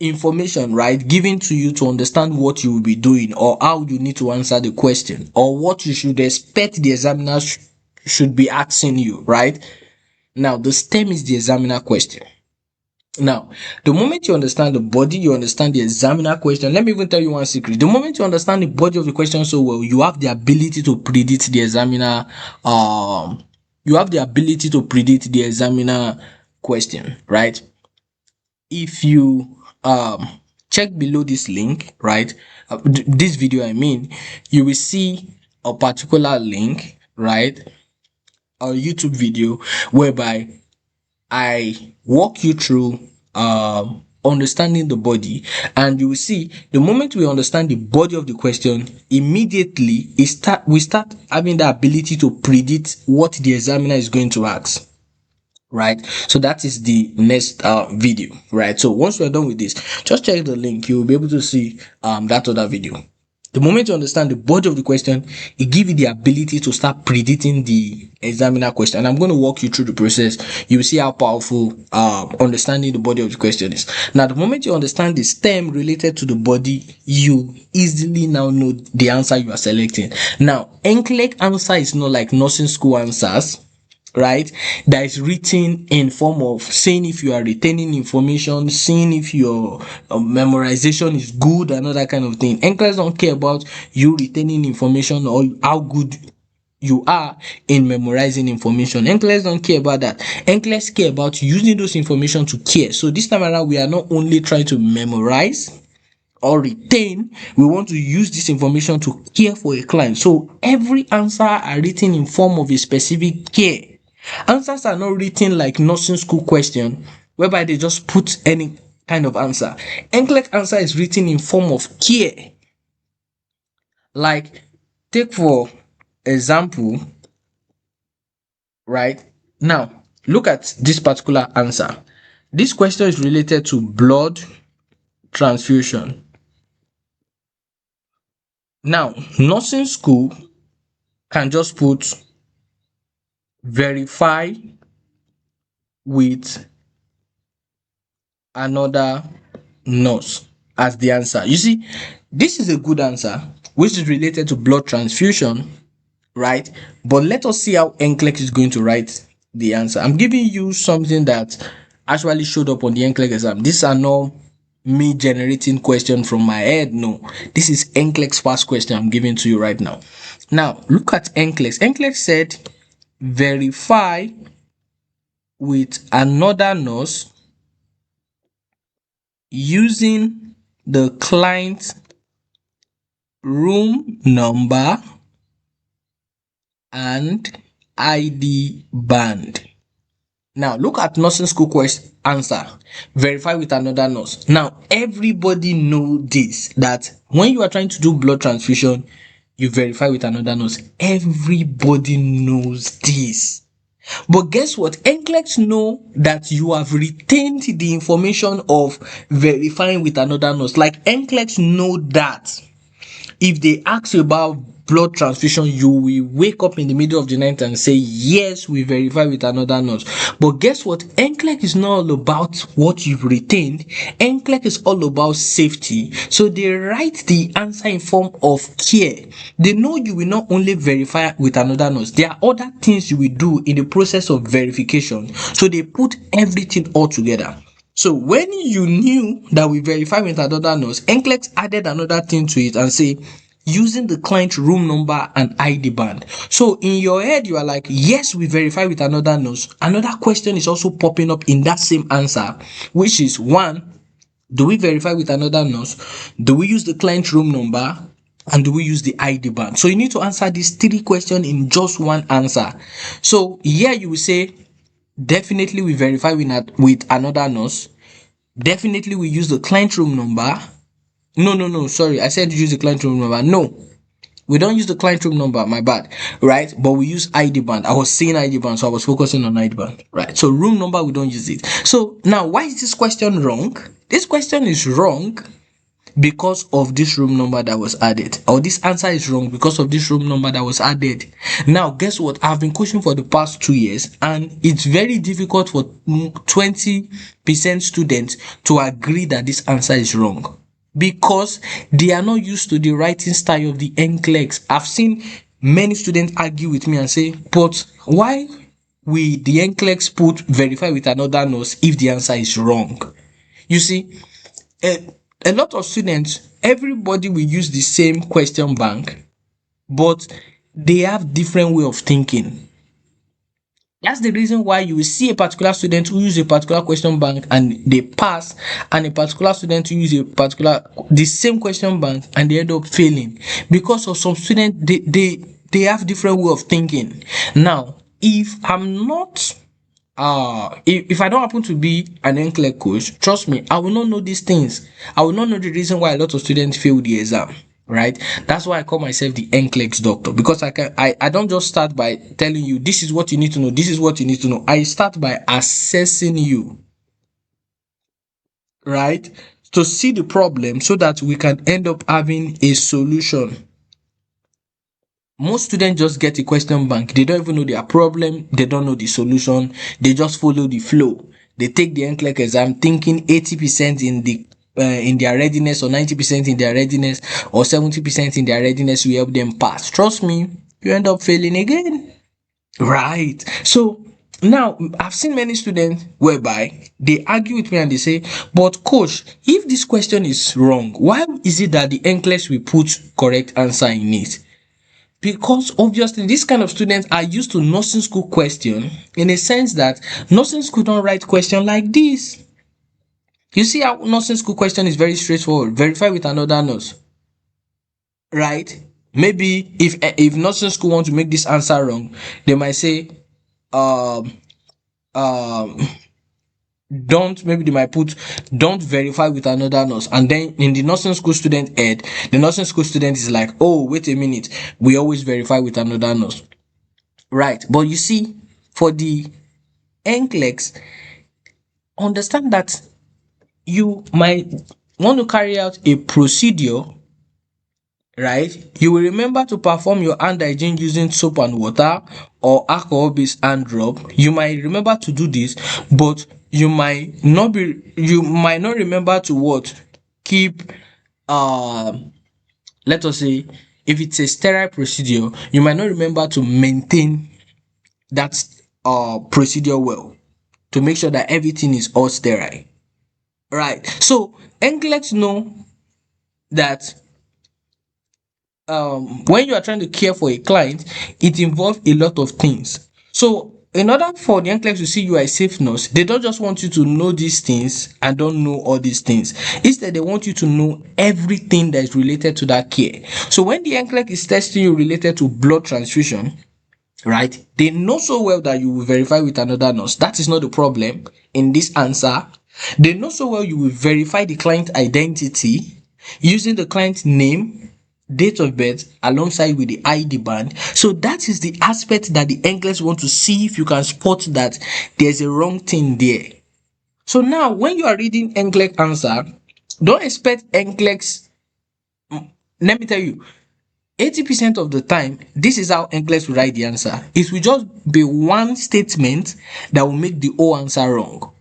information, right, given to you to understand what you will be doing or how you need to answer the question or what you should expect the examiner should be asking you, right? Now, the STEM is the examiner question. Now, the moment you understand the body, you understand the examiner question. Let me even tell you one secret. The moment you understand the body of the question so well, you have the ability to predict the examiner. You have the ability to predict the examiner question, right? If you check below this link, right, this video I mean, you will see a particular link, right, a YouTube video whereby I walk you through understanding the body, and you will see the moment we understand the body of the question, immediately we start having the ability to predict what the examiner is going to ask. Right, so that is the next video. Right, so once we're done with this, just check the link. You will be able to see that other video. The moment you understand the body of the question, it gives you the ability to start predicting the examiner question. And I'm going to walk you through the process. You will see how powerful understanding the body of the question is. Now, the moment you understand the STEM related to the body, you easily now know the answer you are selecting. Now, NCLEX answer is not like nursing school answers, right, that is written in form of saying if you are retaining information, seeing if your memorization is good and all that kind of thing. NCLEX don't care about you retaining information or how good you are in memorizing information. NCLEX don't care about that. NCLEX care about using those information to care. So this time around, we are not only trying to memorize or retain, we want to use this information to care for a client. So every answer are written in form of a specific care. Answers are not written like nursing school question whereby they just put any kind of answer. NCLEX answer is written in form of care. Like, take for example, right now, look at this particular answer. This question is related to blood transfusion. Now, nursing school can just put verify with another nurse as the answer. You see, this is a good answer which is related to blood transfusion, right? But let us see how NCLEX is going to write the answer. I'm giving you something that actually showed up on the NCLEX exam. These are not me generating question from my head. No, this is NCLEX past question I'm giving to you right now. Now, look at NCLEX. NCLEX said verify with another nurse using the client room number and ID band. Now, look at nursing school question answer. Verify with another nurse. Now, everybody know this, that when you are trying to do blood transfusion, you verify with another nurse. Everybody knows this. But guess what? NCLEX know that you have retained the information of verifying with another nurse. Like, NCLEX know that if they ask you about blood transfusion, you will wake up in the middle of the night and say, yes, we verify with another nurse. But guess what? NCLEX is not all about what you've retained. NCLEX is all about safety. So they write the answer in form of care. They know you will not only verify with another nurse, there are other things you will do in the process of verification. So they put everything all together. So when you knew that we verify with another nurse, NCLEX added another thing to it and say, using the client room number and ID band. So in your head, you are like, yes, we verify with another nurse. Another question is also popping up in that same answer, which is one, do we verify with another nurse? Do we use the client room number? And do we use the ID band? So you need to answer these three questions in just one answer. So here you will say, definitely we verify with another nurse. Definitely we use the client room number. No, sorry, I said use the client room number. No, we don't use the client room number, my bad, right? But we use ID band. I was saying ID band, so I was focusing on ID band, right? So room number, we don't use it. So now, why is this question wrong? This question is wrong because of this room number that was added, or this answer is wrong because of this room number that was added. Now, guess what? I've been coaching for the past 2 years, and it's very difficult for 20% students to agree that this answer is wrong, because they are not used to the writing style of the NCLEX. I've seen many students argue with me and say, but why will the NCLEX put verify with another nurse if the answer is wrong? You see, a lot of students, everybody will use the same question bank, but they have different way of thinking. That's the reason why you will see a particular student who use a particular question bank and they pass, and a particular student who use the same question bank and they end up failing, because of some students, they have different way of thinking. Now, if I'm not if I don't happen to be an NCLEX coach, trust me, I will not know these things. I will not know the reason why a lot of students fail the exam, right? That's why I call myself the NCLEX doctor, because I don't just start by telling you this is what you need to know, this is what you need to know. I start by assessing you, right, to see the problem so that we can end up having a solution. Most students just get a question bank. They don't even know their problem. They don't know the solution. They just follow the flow. They take the NCLEX exam thinking 80% in their readiness, or 90% in their readiness, or 70% in their readiness will help them pass. Trust me, you end up failing again. Right. So now I've seen many students whereby they argue with me and they say, but coach, if this question is wrong, why is it that the NCLEX will put correct answer in it? Because obviously this kind of students are used to nursing school question, in a sense that nursing school don't write question like this. You see how nursing school question is very straightforward. Verify with another nurse, right? Maybe if nursing school want to make this answer wrong, they might say um maybe they might put don't verify with another nurse, and then in the nursing school student head, the nursing school student is like, oh, wait a minute, we always verify with another nurse, right? But you see, for the NCLEX, understand that you might want to carry out a procedure, right? You will remember to perform your hand hygiene using soap and water or alcohol-based hand rub. You might remember to do this, but you might not remember to what? Keep let us say, if it's a sterile procedure, you might not remember to maintain that procedure well, to make sure that everything is all sterile, right? So NCLEX know that when you are trying to care for a client, it involves a lot of things. So in order for the NCLEX to see you as a safe nurse, they don't just want you to know these things and don't know all these things. Instead, they want you to know everything that is related to that care. So when the NCLEX is testing you related to blood transfusion, right, they know so well that you will verify with another nurse. That is not the problem in this answer. They know so well you will verify the client identity using the client name, date of birth, alongside with the ID band. So that is the aspect that the NCLEX want to see if you can spot that there's a wrong thing there. So now when you are reading NCLEX answer, don't expect NCLEX. Let me tell you, 80% of the time, this is how NCLEX will write the answer. It will just be one statement that will make the whole answer wrong.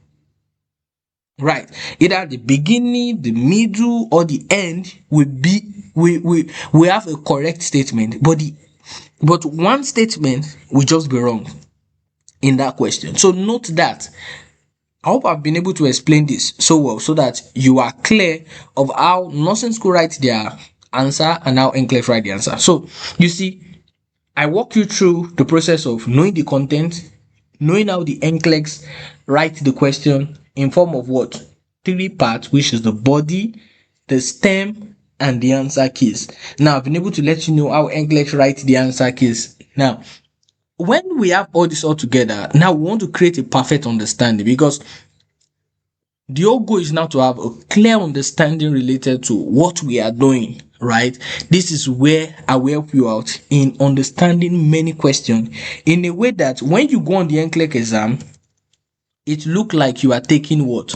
Right, either the beginning, the middle, or the end will be we have a correct statement, but one statement will just be wrong in that question. So note that. I hope I've been able to explain this so well so that you are clear of how nursing school writes their answer, and now NCLEX write the answer. So you see, I walk you through the process of knowing the content, knowing how the NCLEX write the question in form of what? 3 parts, which is the body, the stem, and the answer keys. Now, I've been able to let you know how NCLEX write the answer keys. Now, when we have all this all together, now we want to create a perfect understanding, because the whole goal is now to have a clear understanding related to what we are doing, right? This is where I will help you out in understanding many questions in a way that when you go on the NCLEX exam, it look like you are taking what?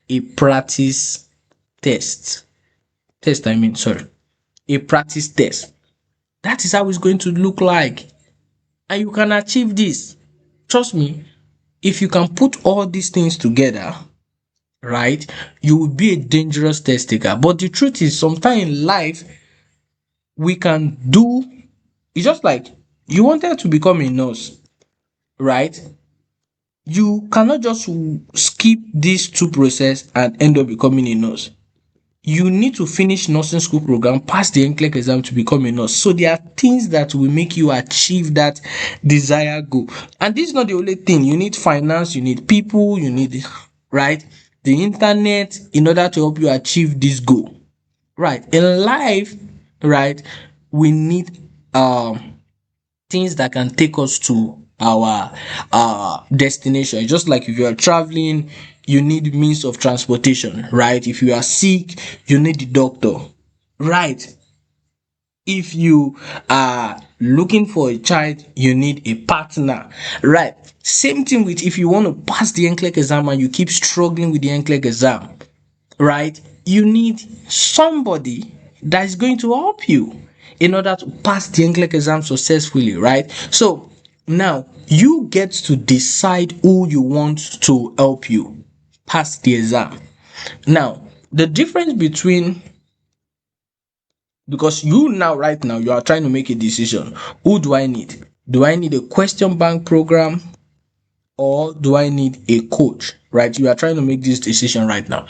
A practice test. A practice test. That is how it's going to look like. And you can achieve this. Trust me, if you can put all these things together, right, you will be a dangerous test taker. But the truth is, sometimes in life, we can do, it's just like you wanted to become a nurse, right? You cannot just skip these two processes and end up becoming a nurse. You need to finish nursing school program, pass the NCLEX exam to become a nurse. So there are things that will make you achieve that desired goal. And this is not the only thing. You need finance, you need people, you need, right, the internet in order to help you achieve this goal. Right. In life, right, we need things that can take us to our destination. Just like if you are traveling, you need means of transportation, right? If you are sick, you need the doctor, right? If you are looking for a child, you need a partner, right? Same thing with if you want to pass the NCLEX exam and you keep struggling with the NCLEX exam, right? You need somebody that is going to help you in order to pass the NCLEX exam successfully, right? So now you get to decide who you want to help you pass the exam. Now, the difference between, because you now, right now, you are trying to make a decision. Who do I need? Do I need a question bank program, or do I need a coach, right? You are trying to make this decision right now.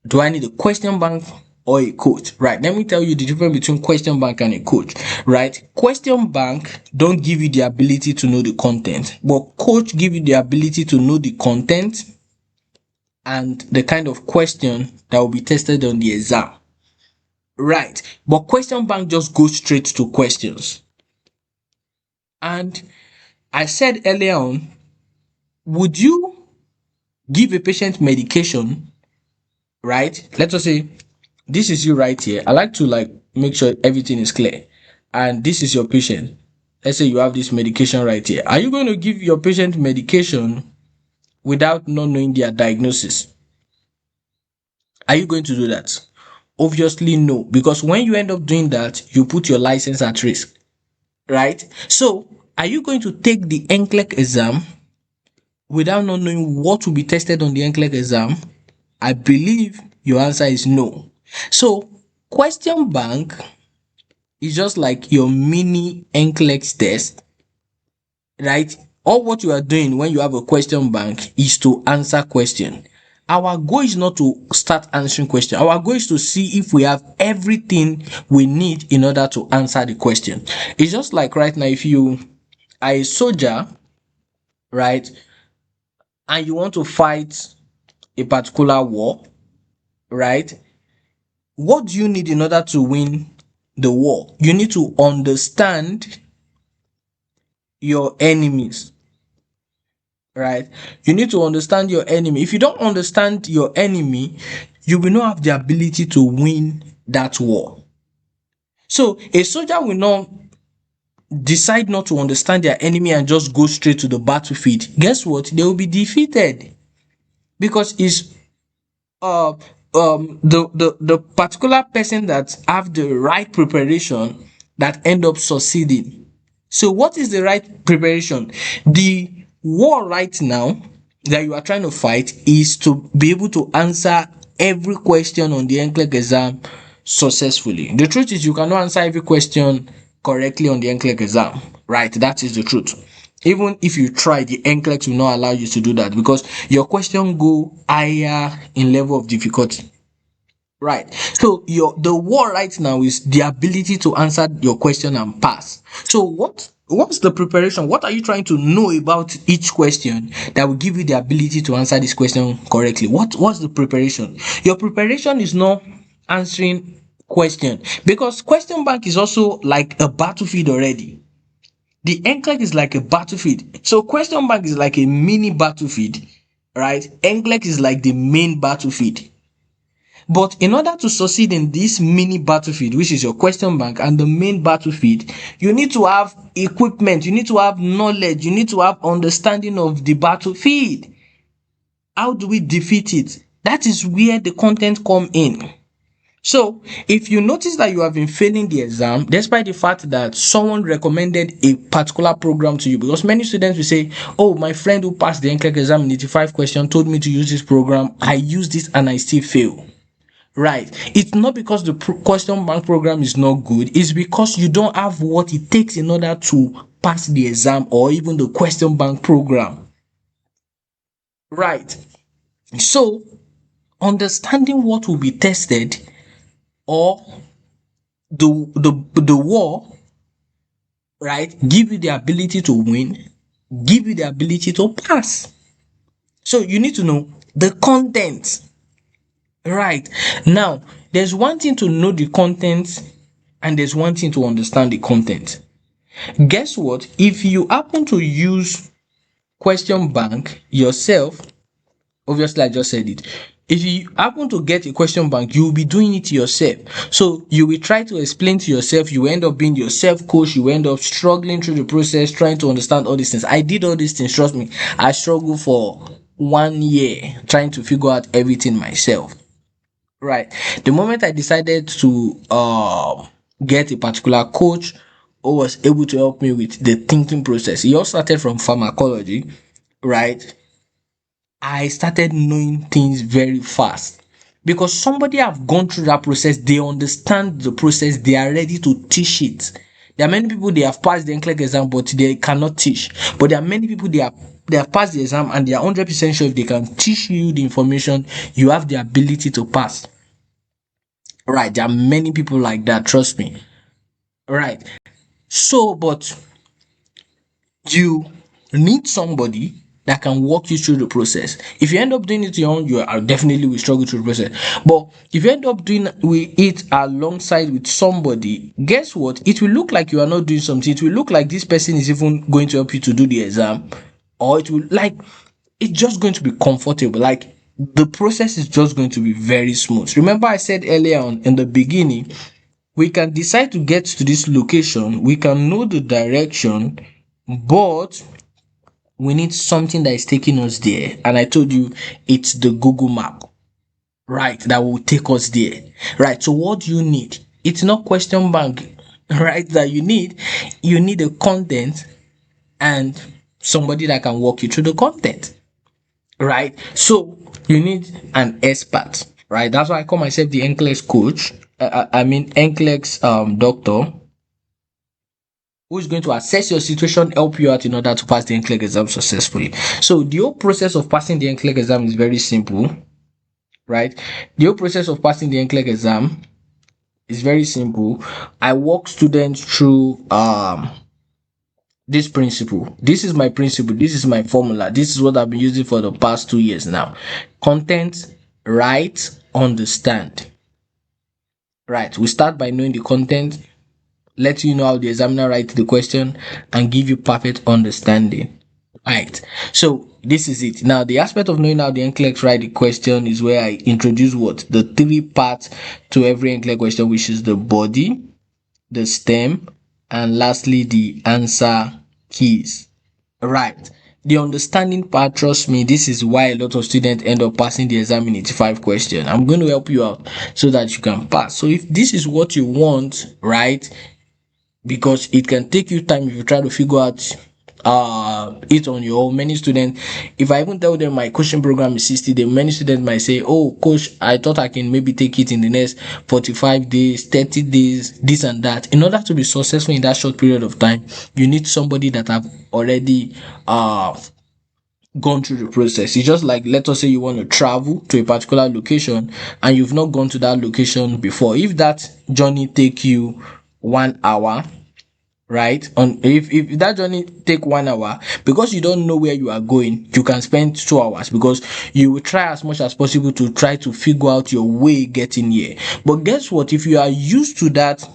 Do I need a question bank or a coach, right? Let me tell you the difference between question bank and a coach, right? Question bank don't give you the ability to know the content, but coach give you the ability to know the content and the kind of question that will be tested on the exam, right? But question bank just goes straight to questions. And I said earlier on, would you give a patient medication, right? Let us say this is you right here. I like to make sure everything is clear. And this is your patient. Let's say you have this medication right here. Are you going to give your patient medication without not knowing their diagnosis? Are you going to do that? Obviously no, because when you end up doing that, you put your license at risk, right? So are you going to take the NCLEX exam without not knowing what will be tested on the NCLEX exam? I believe your answer is no. So question bank is just like your mini NCLEX test, right? All what you are doing when you have a question bank is to answer question. Our goal is not to start answering question. Our goal is to see if we have everything we need in order to answer the question. It's just like right now, if you are a soldier, right, and you want to fight a particular war, right? What do you need in order to win the war? You need to understand your enemies, right? You need to understand your enemy. If you don't understand your enemy, you will not have the ability to win that war. So a soldier will not decide not to understand their enemy and just go straight to the battlefield. Guess what? They will be defeated, because it's the particular person that have the right preparation that end up succeeding. So what is the right preparation? The war right now that you are trying to fight is to be able to answer every question on the NCLEX exam successfully. The truth is, you cannot answer every question correctly on the NCLEX exam, right? That is the truth. Even if you try, the NCLEX will not allow you to do that, because your question go higher in level of difficulty. Right. So the war right now is the ability to answer your question and pass. So what's the preparation? What are you trying to know about each question that will give you the ability to answer this question correctly? What's the preparation? Your preparation is not answering question, because question bank is also like a battlefield already. The NCLEX is like a battlefield. So question bank is like a mini battlefield, right? NCLEX is like the main battlefield. But in order to succeed in this mini battlefield, which is your question bank and the main battlefield, you need to have equipment, you need to have knowledge, you need to have understanding of the battlefield. How do we defeat it? That is where the content come in. So if you notice that you have been failing the exam despite the fact that someone recommended a particular program to you, because many students will say, oh, my friend who passed the NCLEX exam in 85 questions told me to use this program, I used this and I still fail. Right. It's not because the question bank program is not good. It's because you don't have what it takes in order to pass the exam or even the question bank program. Right. So, understanding what will be tested, or the war, right, give you the ability to win, give you the ability to pass. So you need to know the content. Right. Now, there's one thing to know the content and there's one thing to understand the content. Guess what? If you happen to use question bank yourself, obviously I just said it. If you happen to get a question bank, you will be doing it yourself. So you will try to explain to yourself, you end up being your self-coach, you end up struggling through the process, trying to understand all these things. I did all these things, trust me. I struggled for 1 year trying to figure out everything myself. Right. The moment I decided to get a particular coach who was able to help me with the thinking process, he all started from pharmacology, right? I started knowing things very fast because somebody have gone through that process. They understand the process. They are ready to teach it. There are many people, they have passed the NCLEX exam, but they cannot teach. But there are many people, they have passed the exam and they are 100% sure if they can teach you the information, you have the ability to pass. Right, there are many people like that, trust me. Right. So, but you need somebody that can walk you through the process. If you end up doing it your own, you are definitely will struggle through the process. But if you end up doing it alongside with somebody, guess what? It will look like you are not doing something. It will look like this person is even going to help you to do the exam, or it will like it's just going to be comfortable. Like the process is just going to be very smooth. Remember, I said earlier on in the beginning, we can decide to get to this location, we can know the direction, but we need something that is taking us there. And I told you it's the Google map, right, that will take us there. Right. So what do you need? It's not question bank, right, that you need. You need the content and somebody that can walk you through the content. Right. So you need an expert, right? That's why I call myself the NCLEX coach. I mean NCLEX doctor, who is going to assess your situation, help you out in order to pass the NCLEX exam successfully. So the whole process of passing the NCLEX exam is very simple, right? The whole process of passing the NCLEX exam is very simple. I walk students through this principle. This is my principle. This is my formula. This is what I've been using for the past 2 years now. Content, write, understand. Right. We start by knowing the content, let you know how the examiner writes the question, and give you perfect understanding. Right. So this is it. Now, the aspect of knowing how the NCLEX write the question is where I introduce what? The 3 parts to every NCLEX question, which is the body, the stem, and lastly, the answer keys. Right. The understanding part, trust me, this is why a lot of students end up passing the exam in 85 questions. I'm going to help you out so that you can pass. So if this is what you want, right, because it can take you time if you try to figure out it on your own. Many students, if I even tell them my coaching program is 60 days, many students might say, oh coach, I thought I can maybe take it in the next 45 days, 30 days, this and that. In order to be successful in that short period of time, you need somebody that have already gone through the process. It's just like, let us say you want to travel to a particular location and you've not gone to that location before. If that journey take you 1 hour, right, on if that journey take 1 hour, because you don't know where you are going, you can spend 2 hours, because you will try as much as possible to try to figure out your way getting here. But guess what, if you are used to that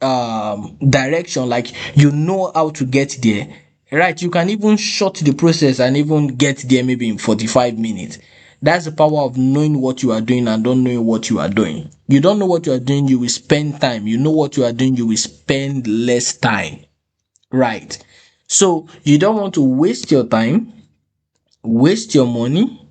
direction, like you know how to get there, right, you can even short the process and even get there maybe in 45 minutes. That's the power of knowing what you are doing and don't knowing what you are doing. You don't know what you are doing, you will spend time. You know what you are doing, you will spend less time, right? So you don't want to waste your time, waste your money,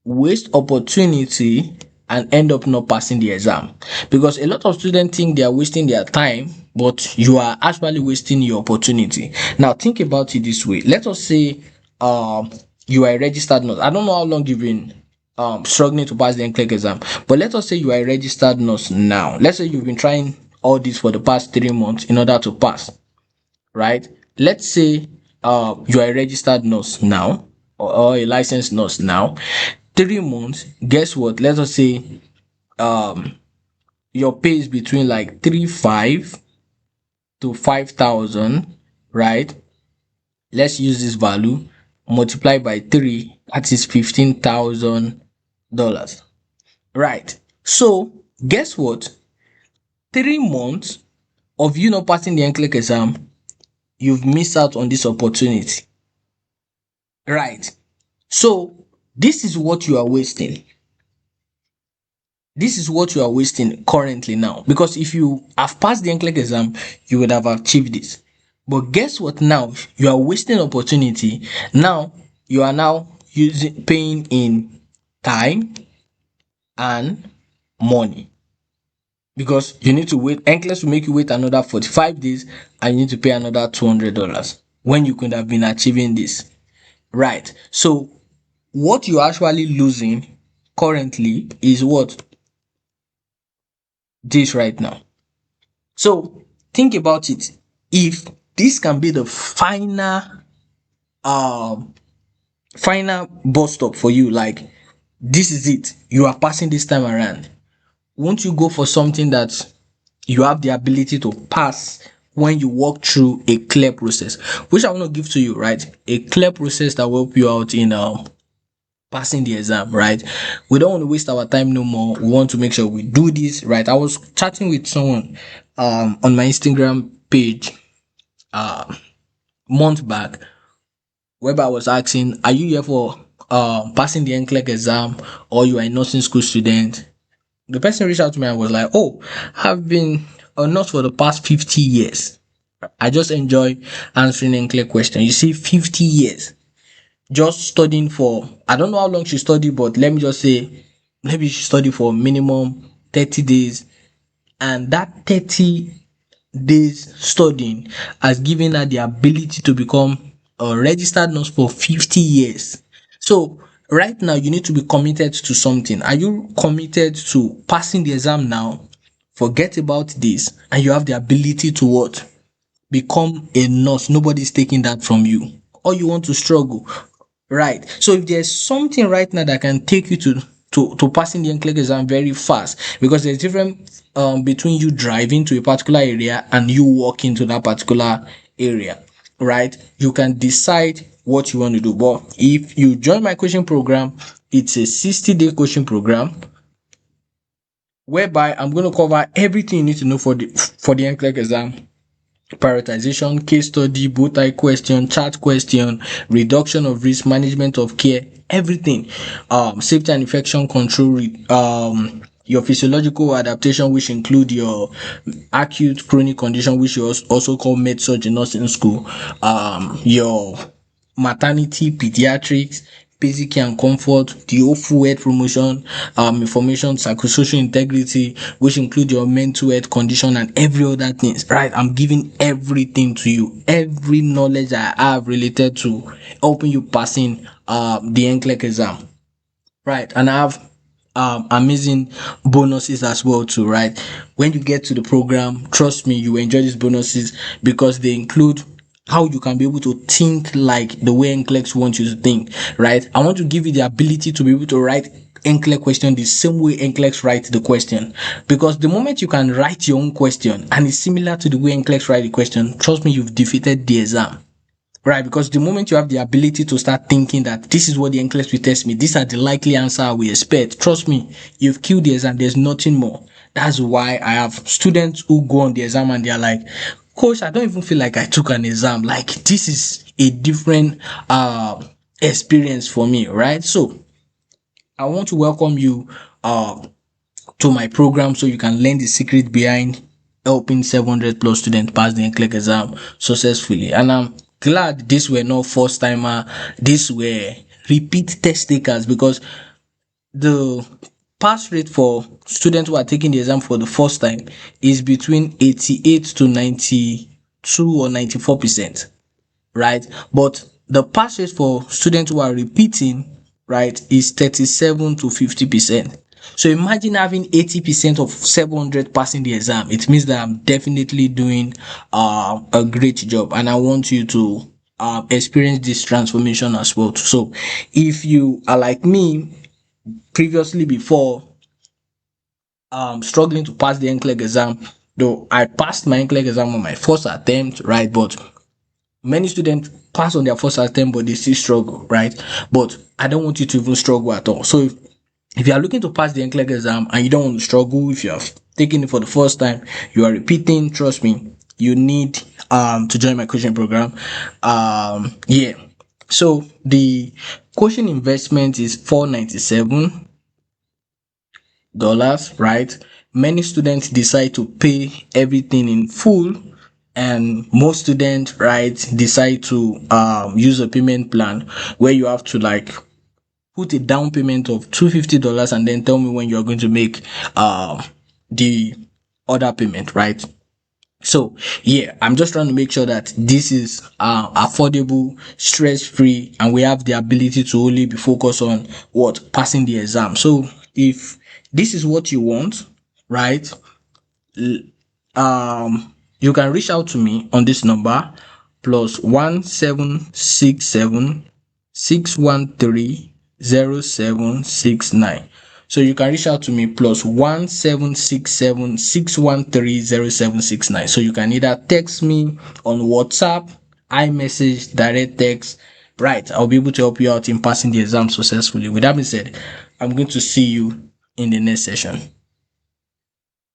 waste opportunity, and end up not passing the exam. Because a lot of students think they are wasting their time, but you are actually wasting your opportunity. Now think about it this way. Let us say you are a registered nurse. I don't know how long you've been struggling to pass the NCLEX exam, but let us say you are a registered nurse now. Let's say you've been trying all this for the past 3 months in order to pass, right? Let's say you are a registered nurse now, or a licensed nurse now. 3 months, guess what? Let us say your pay is between like 3,500 to 5,000, right? Let's use this value, multiply by 3, that is $15,000, right? So guess what? 3 months of you not passing the NCLEX exam, you've missed out on this opportunity, right? So this is what you are wasting. This is what you are wasting currently now. Because if you have passed the NCLEX exam, you would have achieved this. But guess what now? You are wasting opportunity. Now, you are now paying in time and money. Because you need to wait. NCLEX will make you wait another 45 days and you need to pay another $200 when you could have been achieving this. Right. So what you're actually losing currently is what? This right now. So think about it. If this can be the final bus stop for you, like this is it, you are passing this time around, won't you go for something that you have the ability to pass when you walk through a clear process, which I want to give to you, right? A clear process that will help you out in passing the exam, right? We don't want to waste our time no more. We want to make sure we do this, right? I was chatting with someone on my Instagram page month back, whereby I was asking, are you here for passing the NCLEX exam, or you are a nursing school student? The person reached out to me and was like, oh, I've been a nurse for the past 50 years. I just enjoy answering NCLEX questions. You see, 50 years just studying for, I don't know how long she studied, but let me just say maybe she studied for minimum 30 days, and that 30 days studying has given her the ability to become a registered nurse for 50 years. So right now you need to be committed to something. Are you committed to passing the exam now? Forget about this and you have the ability to what? Become a nurse. Nobody's taking that from you. Or you want to struggle, right? So if there's something right now that can take you to passing the NCLEX exam very fast, because there's difference between you driving to a particular area and you walking to that particular area, right? You can decide what you want to do. But if you join my coaching program, it's a 60-day coaching program whereby I'm going to cover everything you need to know for the NCLEX exam: prioritization, case study, both-eye question, chat question, reduction of risk, management of care, everything, safety and infection control, your physiological adaptation, which include your acute chronic condition, which you also call med-surg in nursing school, your maternity, pediatrics, basic care and comfort, the awful health promotion, information, psychosocial integrity, which include your mental health condition and every other things, right? I'm giving everything to you, every knowledge I have related to helping you passing the NCLEX exam, right? And I have amazing bonuses as well too, right? When you get to the program, trust me, you will enjoy these bonuses because they include how you can be able to think like the way NCLEX wants you to think, right? I want to give you the ability to be able to write NCLEX question the same way NCLEX writes the question, because the moment you can write your own question and it's similar to the way NCLEX write the question, trust me, you've defeated the exam. Right, because the moment you have the ability to start thinking that this is what the NCLEX will test me, these are the likely answer we expect, trust me, you've killed the exam. There's nothing more. That's why I have students who go on the exam and they're like, Coach, I don't even feel like I took an exam. Like, this is a different experience for me, right? So I want to welcome you to my program so you can learn the secret behind helping 700 plus students pass the NCLEX exam successfully. And I'm glad these were not first timer, these were repeat test takers, because the pass rate for students who are taking the exam for the first time is between 88 to 92 or 94%, right? But the pass rate for students who are repeating, right, is 37 to 50%. So imagine having 80% of 700 passing the exam. It means that I'm definitely doing a great job, and I want you to experience this transformation as well. So if you are like me previously, before struggling to pass the NCLEX exam, though I passed my NCLEX exam on my first attempt, right? But many students pass on their first attempt, but they still struggle, right? But I don't want you to even struggle at all. So if you are looking to pass the NCLEX exam and you don't want to struggle, if you have taken it for the first time, you are repeating, trust me, you need to join my coaching program. Yeah. So the coaching investment is $497, right? Many students decide to pay everything in full, and most students, right, decide to use a payment plan where you have to like put a down payment of $250 and then tell me when you're going to make the other payment, right? So yeah, I'm just trying to make sure that this is affordable, stress-free, and we have the ability to only be focused on what, passing the exam. So if this is what you want, right, you can reach out to me on this number, +1 767 613 0769. So you can reach out to me +1 767 613 0769. So you can either text me on WhatsApp, iMessage, direct text. Right, I'll be able to help you out in passing the exam successfully. With that being said, I'm going to see you in the next session.